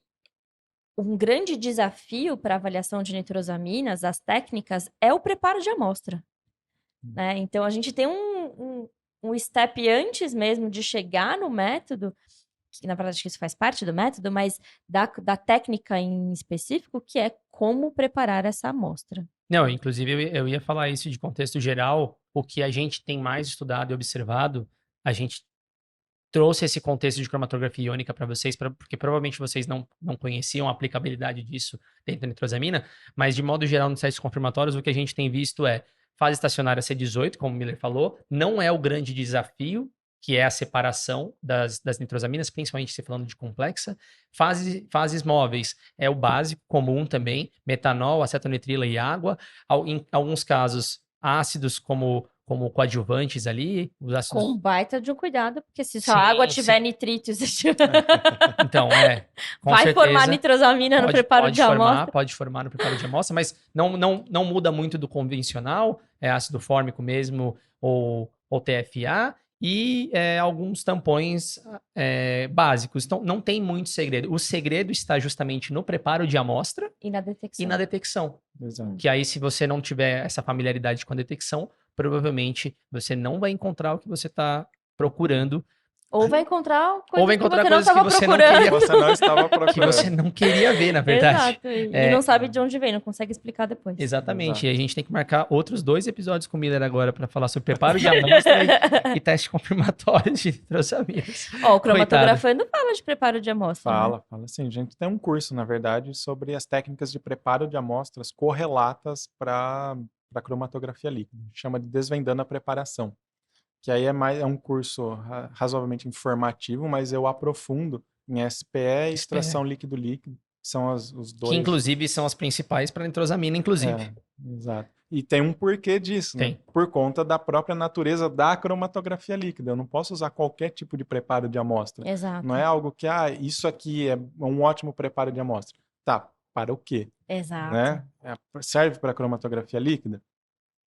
um grande desafio para avaliação de nitrosaminas, as técnicas, é o preparo de amostra. Né? Então, a gente tem um step antes mesmo de chegar no método, que na verdade isso faz parte do método, mas da técnica em específico, que é como preparar essa amostra. Não, inclusive eu ia falar isso de contexto geral, o que a gente tem mais estudado e observado, a gente trouxe esse contexto de cromatografia iônica para vocês, porque provavelmente vocês não conheciam a aplicabilidade disso dentro da nitrosamina, mas de modo geral nos testes confirmatórios o que a gente tem visto é fase estacionária C18, como o Miller falou, não é o grande desafio, que é a separação das nitrosaminas, principalmente se falando de complexa. Fases móveis é o básico, comum também, metanol, acetonitrila e água. Em alguns casos, ácidos como coadjuvantes ali. Os ácidos... Com baita de um cuidado, porque se sua Sim, água tiver nitritos, então, com vai certeza, formar nitrosamina no preparo de amostra. Pode formar no preparo de amostra, mas não muda muito do convencional, é ácido fórmico mesmo, ou TFA, e alguns tampões básicos. Então, não tem muito segredo. O segredo está justamente no preparo de amostra E na detecção. e na detecção. Exato. Que aí, se você não tiver essa familiaridade com a detecção, provavelmente você não vai encontrar o que você está procurando. Ou vai encontrar coisas que você não estava procurando. Você não estava procurando. Que você não queria ver, na verdade. Exato. E não sabe de onde vem, não consegue explicar depois. Exatamente. Exato. E a gente tem que marcar outros 2 episódios com o Miller agora para falar sobre preparo de amostra e teste confirmatório de nitrosaminas. O cromatografando fala de preparo de amostra. Fala né? sim. A gente tem um curso, na verdade, sobre as técnicas de preparo de amostras correlatas para cromatografia líquida. Chama de Desvendando a Preparação. Que aí é um curso razoavelmente informativo, mas eu aprofundo em SPE e extração líquido-líquido. São os dois. Que, inclusive, são as principais para nitrosamina, inclusive. Exato. E tem um porquê disso, né? Por conta da própria natureza da cromatografia líquida. Eu não posso usar qualquer tipo de preparo de amostra. Exato. Não é algo que, isso aqui é um ótimo preparo de amostra. Tá, para o quê? Exato. Né? Serve para cromatografia líquida?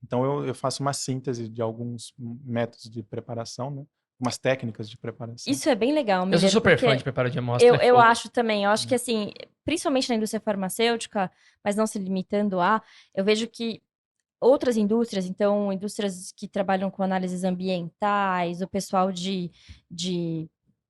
Então, eu faço uma síntese de alguns métodos de preparação, né? Umas técnicas de preparação. Isso é bem legal, Miller. Eu sou super fã de preparo de amostra. Eu acho também. Eu acho que, assim, principalmente na indústria farmacêutica, mas não se limitando eu vejo que outras indústrias, então, indústrias que trabalham com análises ambientais, o pessoal de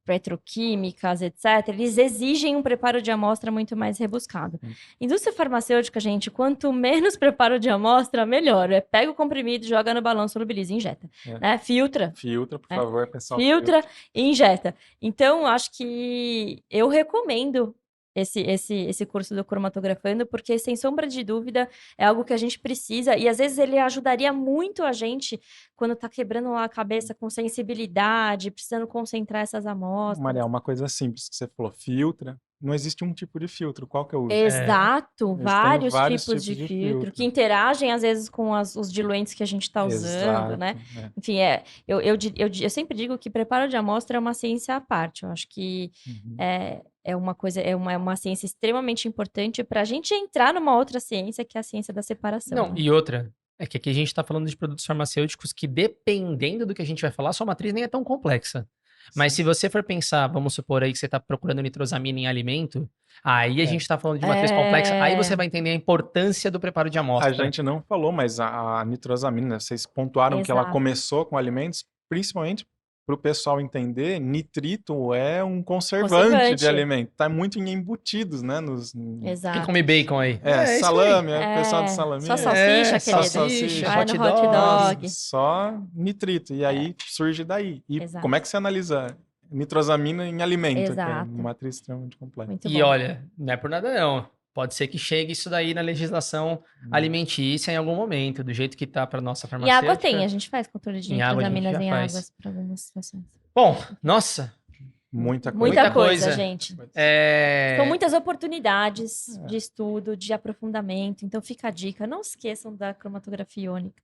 petroquímicas, etc., eles exigem um preparo de amostra muito mais rebuscado. Indústria farmacêutica, gente, quanto menos preparo de amostra, melhor. Pega o comprimido, joga no balão, solubiliza, injeta. Né? Filtra. Filtra, por favor, pessoal. Filtra e injeta. Então, acho que eu recomendo esse curso do Cromatografando, porque, sem sombra de dúvida, é algo que a gente precisa, e às vezes ele ajudaria muito a gente quando tá quebrando lá a cabeça com sensibilidade, precisando concentrar essas amostras. Maria, uma coisa simples que você falou, filtra. Não existe um tipo de filtro, qual que eu uso? Exato, vários tipos de filtro, filtro que interagem, às vezes, com os diluentes que a gente está usando, né? Enfim, eu sempre digo que preparo de amostra é uma ciência à parte. Eu acho que é uma coisa, é uma ciência extremamente importante para a gente entrar numa outra ciência, que é a ciência da separação. Não, né? e outra, é que aqui a gente está falando de produtos farmacêuticos que, dependendo do que a gente vai falar, sua matriz nem é tão complexa. Mas se você for pensar, vamos supor aí que você está procurando nitrosamina em alimento, aí a gente está falando de matriz complexa, aí você vai entender a importância do preparo de amostra. A gente não falou, mas a nitrosamina, vocês pontuaram que ela começou com alimentos, principalmente para o pessoal entender, nitrito é um conservante de alimento. Tá muito em embutidos, né? Exato. Quem come bacon aí? Salame, o pessoal do salame. Só salsicha, só salsicha, hot dog. Só nitrito. E aí surge daí. E como é que você analisa nitrosamina em alimento? Que é uma matriz extremamente complexa. E olha, não é por nada não. Pode ser que chegue isso daí na legislação alimentícia em algum momento, do jeito que tá para nossa farmacêutica. Em água tem, a gente faz controle de nitrosaminas em águas para algumas situações. Bom, nossa, muita coisa, gente. São muitas oportunidades de estudo, de aprofundamento. Então fica a dica, não esqueçam da cromatografia iônica.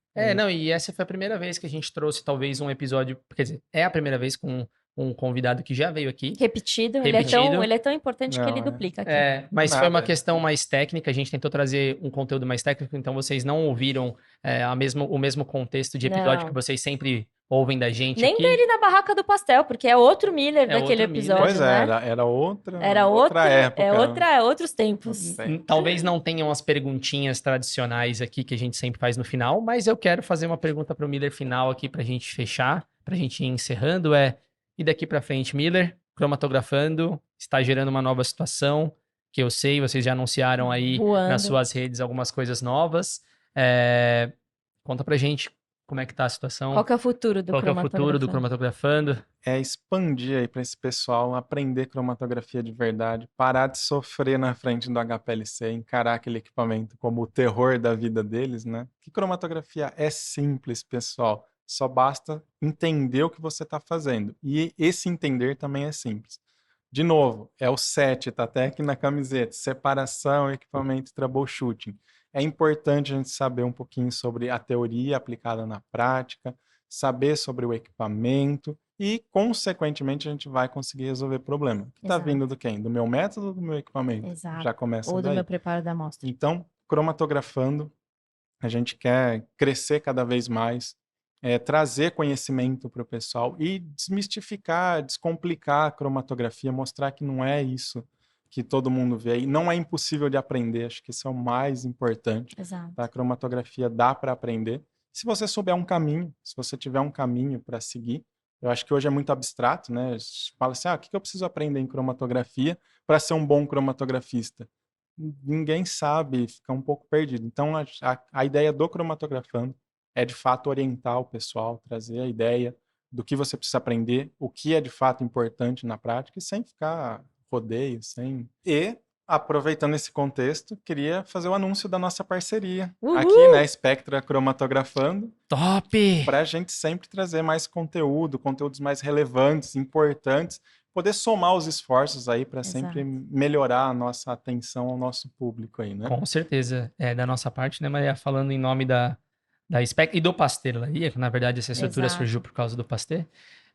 E essa foi a primeira vez que a gente trouxe talvez um episódio, quer dizer, é a primeira vez com um convidado que já veio aqui. Repetido. Ele é tão importante que ele duplica aqui. Mas foi uma questão mais técnica, a gente tentou trazer um conteúdo mais técnico, então vocês não ouviram o mesmo contexto de episódio que vocês sempre ouvem da gente nem aqui. dele na Barraca do Pastel, porque é outro Miller daquele episódio, Pois era outra época. Outros tempos. Talvez não tenham as perguntinhas tradicionais aqui que a gente sempre faz no final, mas eu quero fazer uma pergunta para o Miller final aqui pra gente fechar, pra gente ir encerrando, e daqui pra frente, Miller, cromatografando, está gerando uma nova situação, que eu sei, vocês já anunciaram aí nas suas redes algumas coisas novas. Conta pra gente como é que tá a situação. Qual que é o futuro do cromatografando? É expandir aí para esse pessoal aprender cromatografia de verdade, parar de sofrer na frente do HPLC, encarar aquele equipamento como o terror da vida deles, né? Que cromatografia é simples, pessoal. Só basta entender o que você está fazendo. E esse entender também é simples. De novo, é o 7, tá até aqui na camiseta. Separação, equipamento e troubleshooting. É importante a gente saber um pouquinho sobre a teoria aplicada na prática, saber sobre o equipamento e, consequentemente, a gente vai conseguir resolver o problema. Que está vindo do quem? Do meu método ou do meu equipamento? Exato. Já começa ou daí. Do meu preparo da amostra. Então, cromatografando, a gente quer crescer cada vez mais, trazer conhecimento para o pessoal e desmistificar, descomplicar a cromatografia, mostrar que não é isso que todo mundo vê e não é impossível de aprender. Acho que isso é o mais importante. Exato. A cromatografia dá para aprender. Se você souber um caminho, se você tiver um caminho para seguir, eu acho que hoje é muito abstrato, né? A gente fala assim, o que eu preciso aprender em cromatografia para ser um bom cromatografista? Ninguém sabe, fica um pouco perdido. Então, a ideia do cromatografando é de fato orientar o pessoal, trazer a ideia do que você precisa aprender, o que é de fato importante na prática, e sem ficar rodeio, E, aproveitando esse contexto, queria fazer o anúncio da nossa parceria aqui, né? Spectra Cromatografando. Top! Para a gente sempre trazer mais conteúdos mais relevantes, importantes, poder somar os esforços aí para Exato. sempre melhorar a nossa atenção ao nosso público aí, né? Com certeza. Da nossa parte, né, Maria? Falando em nome da SPEC e do Pastelaria, que na verdade essa estrutura Exato. surgiu por causa do Pasteur.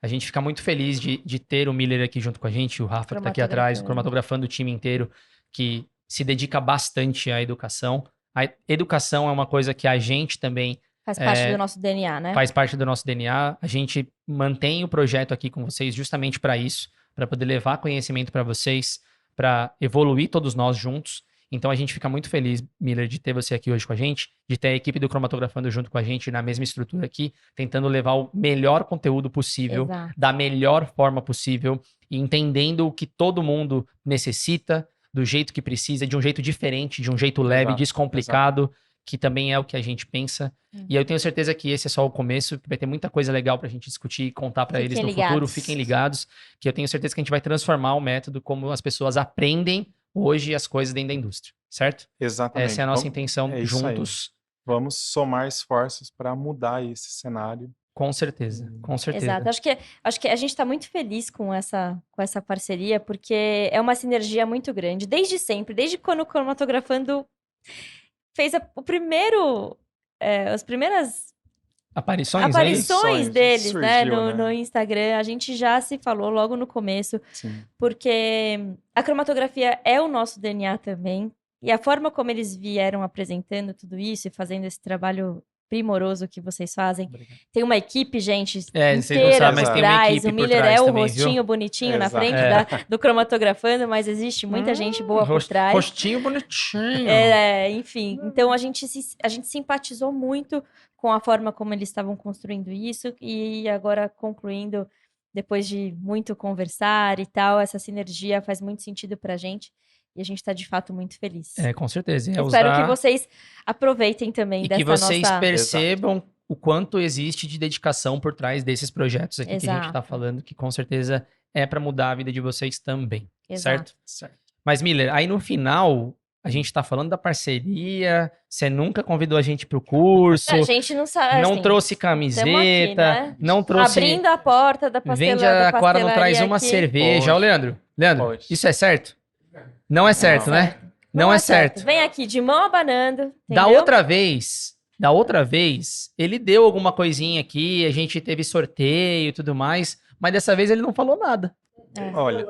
A gente fica muito feliz de ter o Miller aqui junto com a gente, o Rafa que tá aqui atrás, o cromatografando, o time inteiro, que se dedica bastante à educação. A educação é uma coisa que a gente também Faz parte do nosso DNA, né? faz parte do nosso DNA. A gente mantém o projeto aqui com vocês justamente para isso, para poder levar conhecimento para vocês, para evoluir todos nós juntos. Então a gente fica muito feliz, Miller, de ter você aqui hoje com a gente, de ter a equipe do Cromatografando junto com a gente na mesma estrutura aqui, tentando levar o melhor conteúdo possível, Exato. da melhor forma possível, e entendendo o que todo mundo necessita, do jeito que precisa, de um jeito diferente, de um jeito leve, Exato, descomplicado, que também é o que a gente pensa. E eu tenho certeza que esse é só o começo, que vai ter muita coisa legal pra gente discutir e contar pra eles no futuro. Ligados. Fiquem ligados, que eu tenho certeza que a gente vai transformar o método como as pessoas aprendem hoje as coisas dentro da indústria, certo? Exatamente. Essa é a nossa Vamos- intenção é isso aí. juntos. Vamos somar esforços para mudar esse cenário. Com certeza, com certeza. Exato. Acho que a gente está muito feliz com essa parceria, porque é uma sinergia muito grande. Desde sempre, desde quando o Cromatografando fez o primeiro... as primeiras Aparições aparições deles, né, surgiu, no Instagram, a gente já se falou logo no começo, Sim. porque a cromatografia é o nosso DNA também, e a forma como eles vieram apresentando tudo isso e fazendo esse trabalho primoroso que vocês fazem. Obrigado. Tem uma equipe, gente, Vocês não inteira sabem, por mas tem uma trás. equipe O por Miller trás é o também, rostinho viu? bonitinho na Exato. frente do Cromatografando, mas existe muita gente boa por trás. Rostinho bonitinho. Enfim, então a gente simpatizou muito com a forma como eles estavam construindo isso e agora concluindo, depois de muito conversar e tal, essa sinergia faz muito sentido pra gente e a gente está de fato muito feliz. Com certeza. Espero que vocês aproveitem também e dessa que vocês nossa... percebam o quanto existe de dedicação por trás desses projetos aqui que a gente está Exato. falando, que com certeza é para mudar a vida de vocês também, Exato. certo? Mas, Miller, aí no final, a gente está falando da parceria, você nunca convidou a gente para o curso, A gente não sabe, não assim, trouxe tamo camiseta, aqui, né? não trouxe... Abrindo a porta da Vende a Quara, não traz uma aqui. cerveja. Poxa. Ó, Leandro, Poxa. isso é certo? Não é certo, Não. né? Não é certo. Vem aqui de mão abanando, Da entendeu? outra vez, ele deu alguma coisinha aqui, a gente teve sorteio e tudo mais, mas dessa vez ele não falou nada. Olha,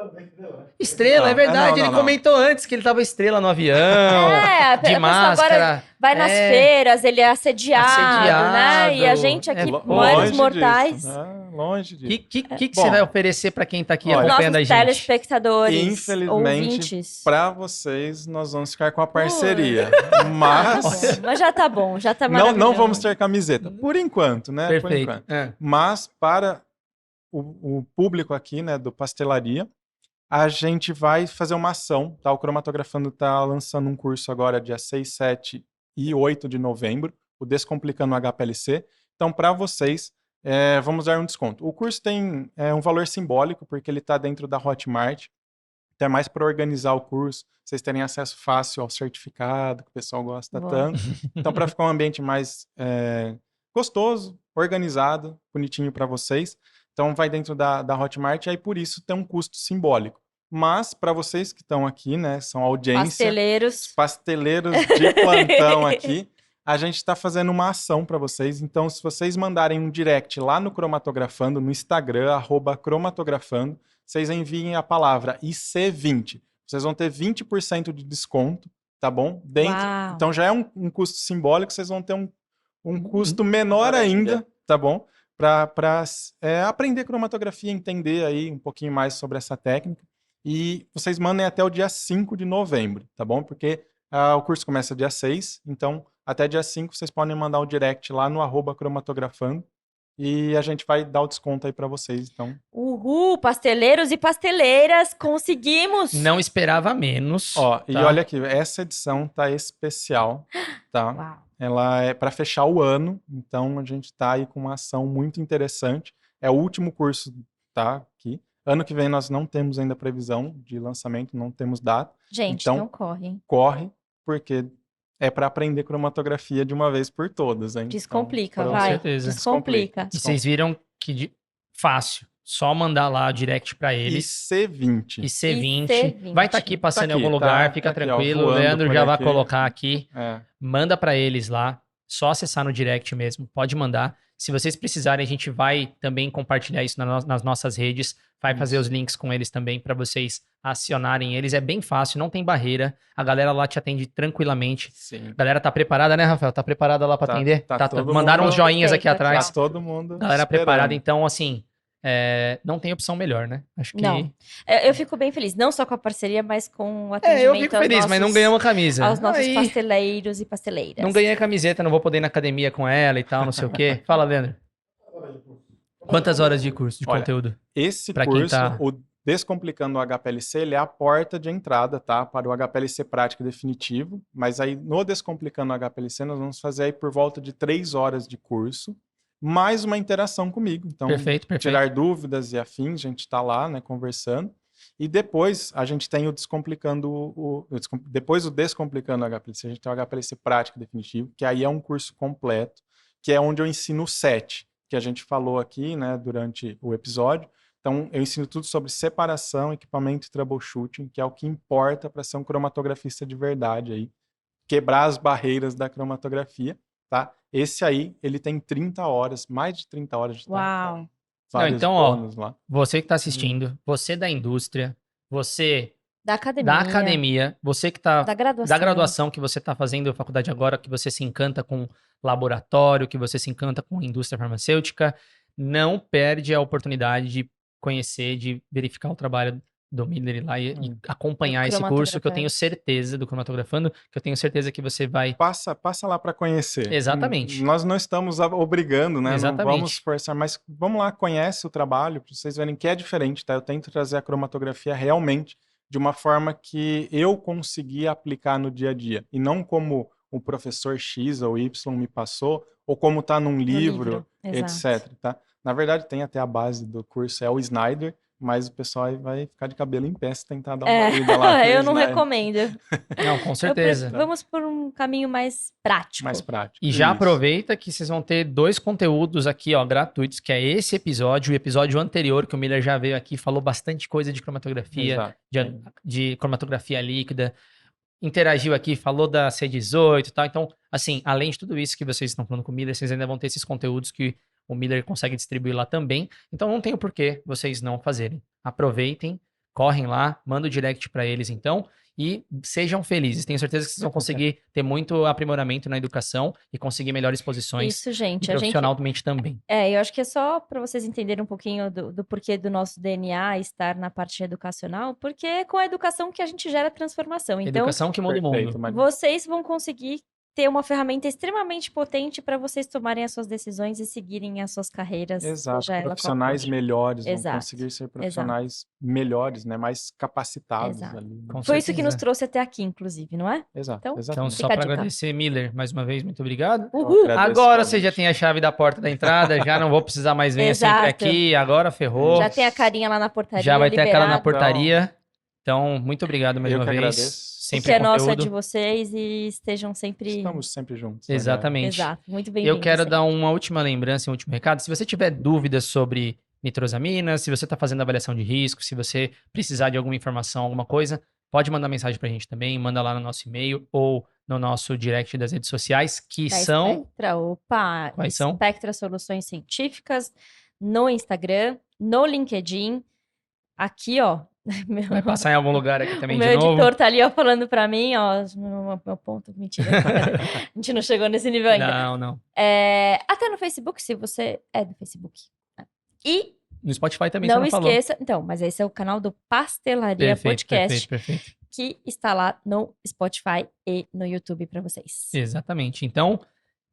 Estrela, é Não, verdade, não, ele não. comentou antes que ele tava estrela no avião, A de pessoa máscara. agora vai nas feiras, ele é assediado, né? E a Assediado. gente aqui, Pô, meros longe mortais, disso, né? Longe O disso. que Bom, você vai oferecer pra quem tá aqui olha, acompanhando a nossos gente? telespectadores, Infelizmente, ouvintes. para vocês, nós vamos ficar com a parceria. Mas Mas já tá bom, já tá não maravilhoso. vamos ter camiseta. Por enquanto, né? Por Perfeito. enquanto. Mas para o público aqui, né, do Pastelaria, a gente vai fazer uma ação, tá? O Cromatografando está lançando um curso agora dia 6, 7 e 8 de novembro, o Descomplicando o HPLC. Então, para vocês, vamos dar um desconto. O curso tem um valor simbólico, porque ele está dentro da Hotmart, até mais para organizar o curso, vocês terem acesso fácil ao certificado, que o pessoal gosta Boa. tanto. Então, para ficar um ambiente mais gostoso, organizado, bonitinho para vocês. Então, vai dentro da Hotmart, e aí por isso tem um custo simbólico. Mas, para vocês que estão aqui, né, são audiência, pasteleiros de plantão aqui, a gente está fazendo uma ação para vocês. Então, se vocês mandarem um direct lá no Cromatografando, no Instagram, @cromatografando, vocês enviem a palavra IC20. Vocês vão ter 20% de desconto, tá bom? Uau. Então, já é um custo simbólico, vocês vão ter um custo menor ainda, tá bom? Para aprender cromatografia, entender aí um pouquinho mais sobre essa técnica. E vocês mandem até o dia 5 de novembro, tá bom? Porque o curso começa dia 6, então até dia 5 vocês podem mandar o direct lá no @cromatografando e a gente vai dar o desconto aí para vocês, então. Uhul, pasteleiros e pasteleiras, conseguimos! Não esperava menos. E tá? olha aqui, essa edição tá especial, tá? Uau. Ela é para fechar o ano, então a gente tá aí com uma ação muito interessante. É o último curso, tá? Aqui. Ano que vem nós não temos ainda previsão de lançamento, não temos data. Gente, Então, não corre, hein? Corre, porque é para aprender cromatografia de uma vez por todas, hein? Descomplica, Então, com vai. certeza. Descomplica. E vocês viram que fácil. Só mandar lá direct pra E eles. C20. E C20. C20. Vai estar aqui passando Tá em algum aqui, lugar, tá fica aqui, ó, tranquilo. O voando Leandro por já vai aqui. colocar aqui. É. Manda pra eles lá. Só acessar no direct mesmo. Pode mandar. Se vocês precisarem, a gente vai também compartilhar isso nas nossas redes. Vai fazer os links com eles também para vocês acionarem eles. É bem fácil, não tem barreira. A galera lá te atende tranquilamente. Sim. A galera tá preparada, né, Rafael? Tá preparada lá para Tá- atender? tá todo Mandaram mundo- uns joinhas aqui Perfeito, atrás. Tá todo mundo Galera esperando. preparada. Então, assim, não tem opção melhor, né? Acho que... Não. Eu fico bem feliz, não só com a parceria, mas com o atendimento eu fico feliz, mas não ganhamos a camisa. aos nossos Aí, pasteleiros e pasteleiras. não ganhei a camiseta, não vou poder ir na academia com ela e tal, não sei o quê. Fala, Leandro. Quantas horas de curso, de Olha, conteúdo? Esse Pra quem curso, tá- o Descomplicando o HPLC, ele é a porta de entrada, tá? Para o HPLC prático definitivo. Mas aí, no Descomplicando o HPLC, nós vamos fazer aí por volta de 3 horas de curso, mais uma interação comigo. Então, Perfeito, perfeito. tirar dúvidas e afins, a gente tá lá, né, conversando. E depois, a gente tem o depois do Descomplicando o HPLC, a gente tem o HPLC prático definitivo, que aí é um curso completo, que é onde eu ensino o 7, que a gente falou aqui, né, durante o episódio. Então, eu ensino tudo sobre separação, equipamento e troubleshooting, que é o que importa para ser um cromatografista de verdade aí. Quebrar as barreiras da cromatografia, tá? Esse aí, ele tem 30 horas, mais de 30 horas de Uau. vários então, ó, bônus lá. Você que tá assistindo, você da indústria, você Da academia. da academia, você que tá Da graduação. da graduação que você tá fazendo faculdade agora, que você se encanta com laboratório, que você se encanta com indústria farmacêutica, não perde a oportunidade de conhecer, de verificar o trabalho do Miller lá e acompanhar esse curso, que eu tenho certeza, do Cromatografando, que eu tenho certeza que você vai... Passa lá para conhecer. Exatamente. Nós não estamos obrigando, né? Exatamente. Não vamos forçar, mas vamos lá, conhece o trabalho, para vocês verem que é diferente, tá? Eu tento trazer a cromatografia realmente de uma forma que eu consegui aplicar no dia a dia, e não como o professor X ou Y me passou, ou como está num livro, etc. Tá? Na verdade, tem até a base do curso, é o Snyder, mas o pessoal vai ficar de cabelo em pé se tentar dar uma lida lá. Eu não recomendo. Não, com certeza. Vamos por um caminho mais prático. Mais prático. E já Isso. aproveita que vocês vão ter 2 conteúdos aqui, ó, gratuitos, que é esse episódio, o episódio anterior, que o Miller já veio aqui, falou bastante coisa de cromatografia, Exato. de cromatografia líquida, interagiu aqui, falou da C18 e tal. Então, assim, além de tudo isso que vocês estão falando com o Miller, vocês ainda vão ter esses conteúdos que o Miller consegue distribuir lá também. Então, não tem o porquê vocês não fazerem. Aproveitem, correm lá, manda o direct para eles, então, e sejam felizes. Tenho certeza que vocês vão conseguir ter muito aprimoramento na educação e conseguir melhores posições. Isso, gente. E profissionalmente também. Eu acho que é só para vocês entenderem um pouquinho do porquê do nosso DNA estar na parte educacional, porque é com a educação que a gente gera transformação. Então, Educação que muda o mundo. vocês vão conseguir ter uma ferramenta extremamente potente para vocês tomarem as suas decisões e seguirem as suas carreiras. Exato, seja ela profissionais qual for. melhores, vão Exato. conseguir ser profissionais melhores, né? Mais capacitados Exato. ali. Né? Com Foi isso que certeza. nos trouxe até aqui, inclusive, não é? Exato, Então, Então, exatamente. só Fica a para dica. agradecer, Miller, mais uma vez, muito obrigado. Uhul. agradeço Agora o você já convite. tem a chave da porta da entrada, já não vou precisar mais vir sempre Exato. aqui, agora ferrou. Já tem a carinha lá na portaria. Já vai ter a cara na liberado. portaria. Então, muito obrigado mais Eu uma que vez. agradeço. O Sempre que é nosso é conteúdo. de vocês e estejam sempre... Estamos sempre juntos. né? Exatamente. Exato, muito bem-vindos. Eu quero sempre. dar uma última lembrança, um último recado. Se você tiver dúvidas sobre nitrosaminas, se você está fazendo avaliação de risco, se você precisar de alguma informação, alguma coisa, pode mandar mensagem para a gente também. Manda lá no nosso e-mail ou no nosso direct das redes sociais, que Da são... Spectra, opa, Quais são? Spectra Soluções Científicas, no Instagram, no LinkedIn, aqui, ó. Vai passar em algum lugar aqui também O de meu novo. editor tá ali, ó, falando pra mim, ó, meu ponto, mentira. A gente não chegou nesse nível ainda. Não. Até no Facebook, se você é do Facebook. E No Spotify também não você não falou. esqueça, então, mas esse é o canal do Pastelaria Podcast, Perfeito. que está lá no Spotify e no YouTube pra vocês. Exatamente. Então,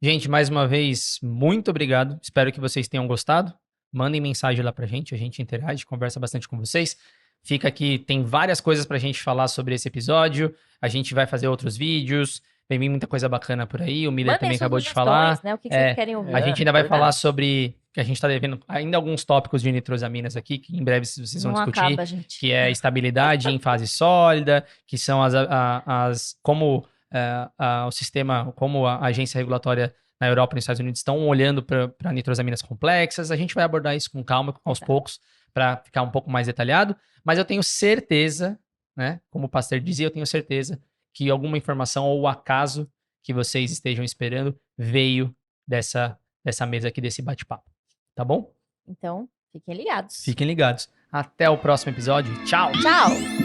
gente, mais uma vez, muito obrigado. Espero que vocês tenham gostado. Mandem mensagem lá pra gente, a gente interage, conversa bastante com vocês. Fica aqui, tem várias coisas pra gente falar sobre esse episódio. A gente vai fazer outros vídeos. Vem muita coisa bacana por aí. O Miller Mandem também suas acabou de sugestões, falar. né? O que vocês querem ouvir. A gente ainda vai verdade. falar sobre... Que a gente tá devendo ainda alguns tópicos de nitrosaminas aqui, que em breve vocês vão Não discutir. acaba, gente. Que é estabilidade em fase sólida, que são como o sistema, como a agência regulatória na Europa e nos Estados Unidos estão olhando para nitrosaminas complexas. A gente vai abordar isso com calma, aos poucos, para ficar um pouco mais detalhado, mas eu tenho certeza, né, como o pastor dizia, eu tenho certeza que alguma informação ou acaso que vocês estejam esperando veio dessa mesa aqui, desse bate-papo. Tá bom? Então, fiquem ligados. Fiquem ligados. Até o próximo episódio. Tchau! Tchau!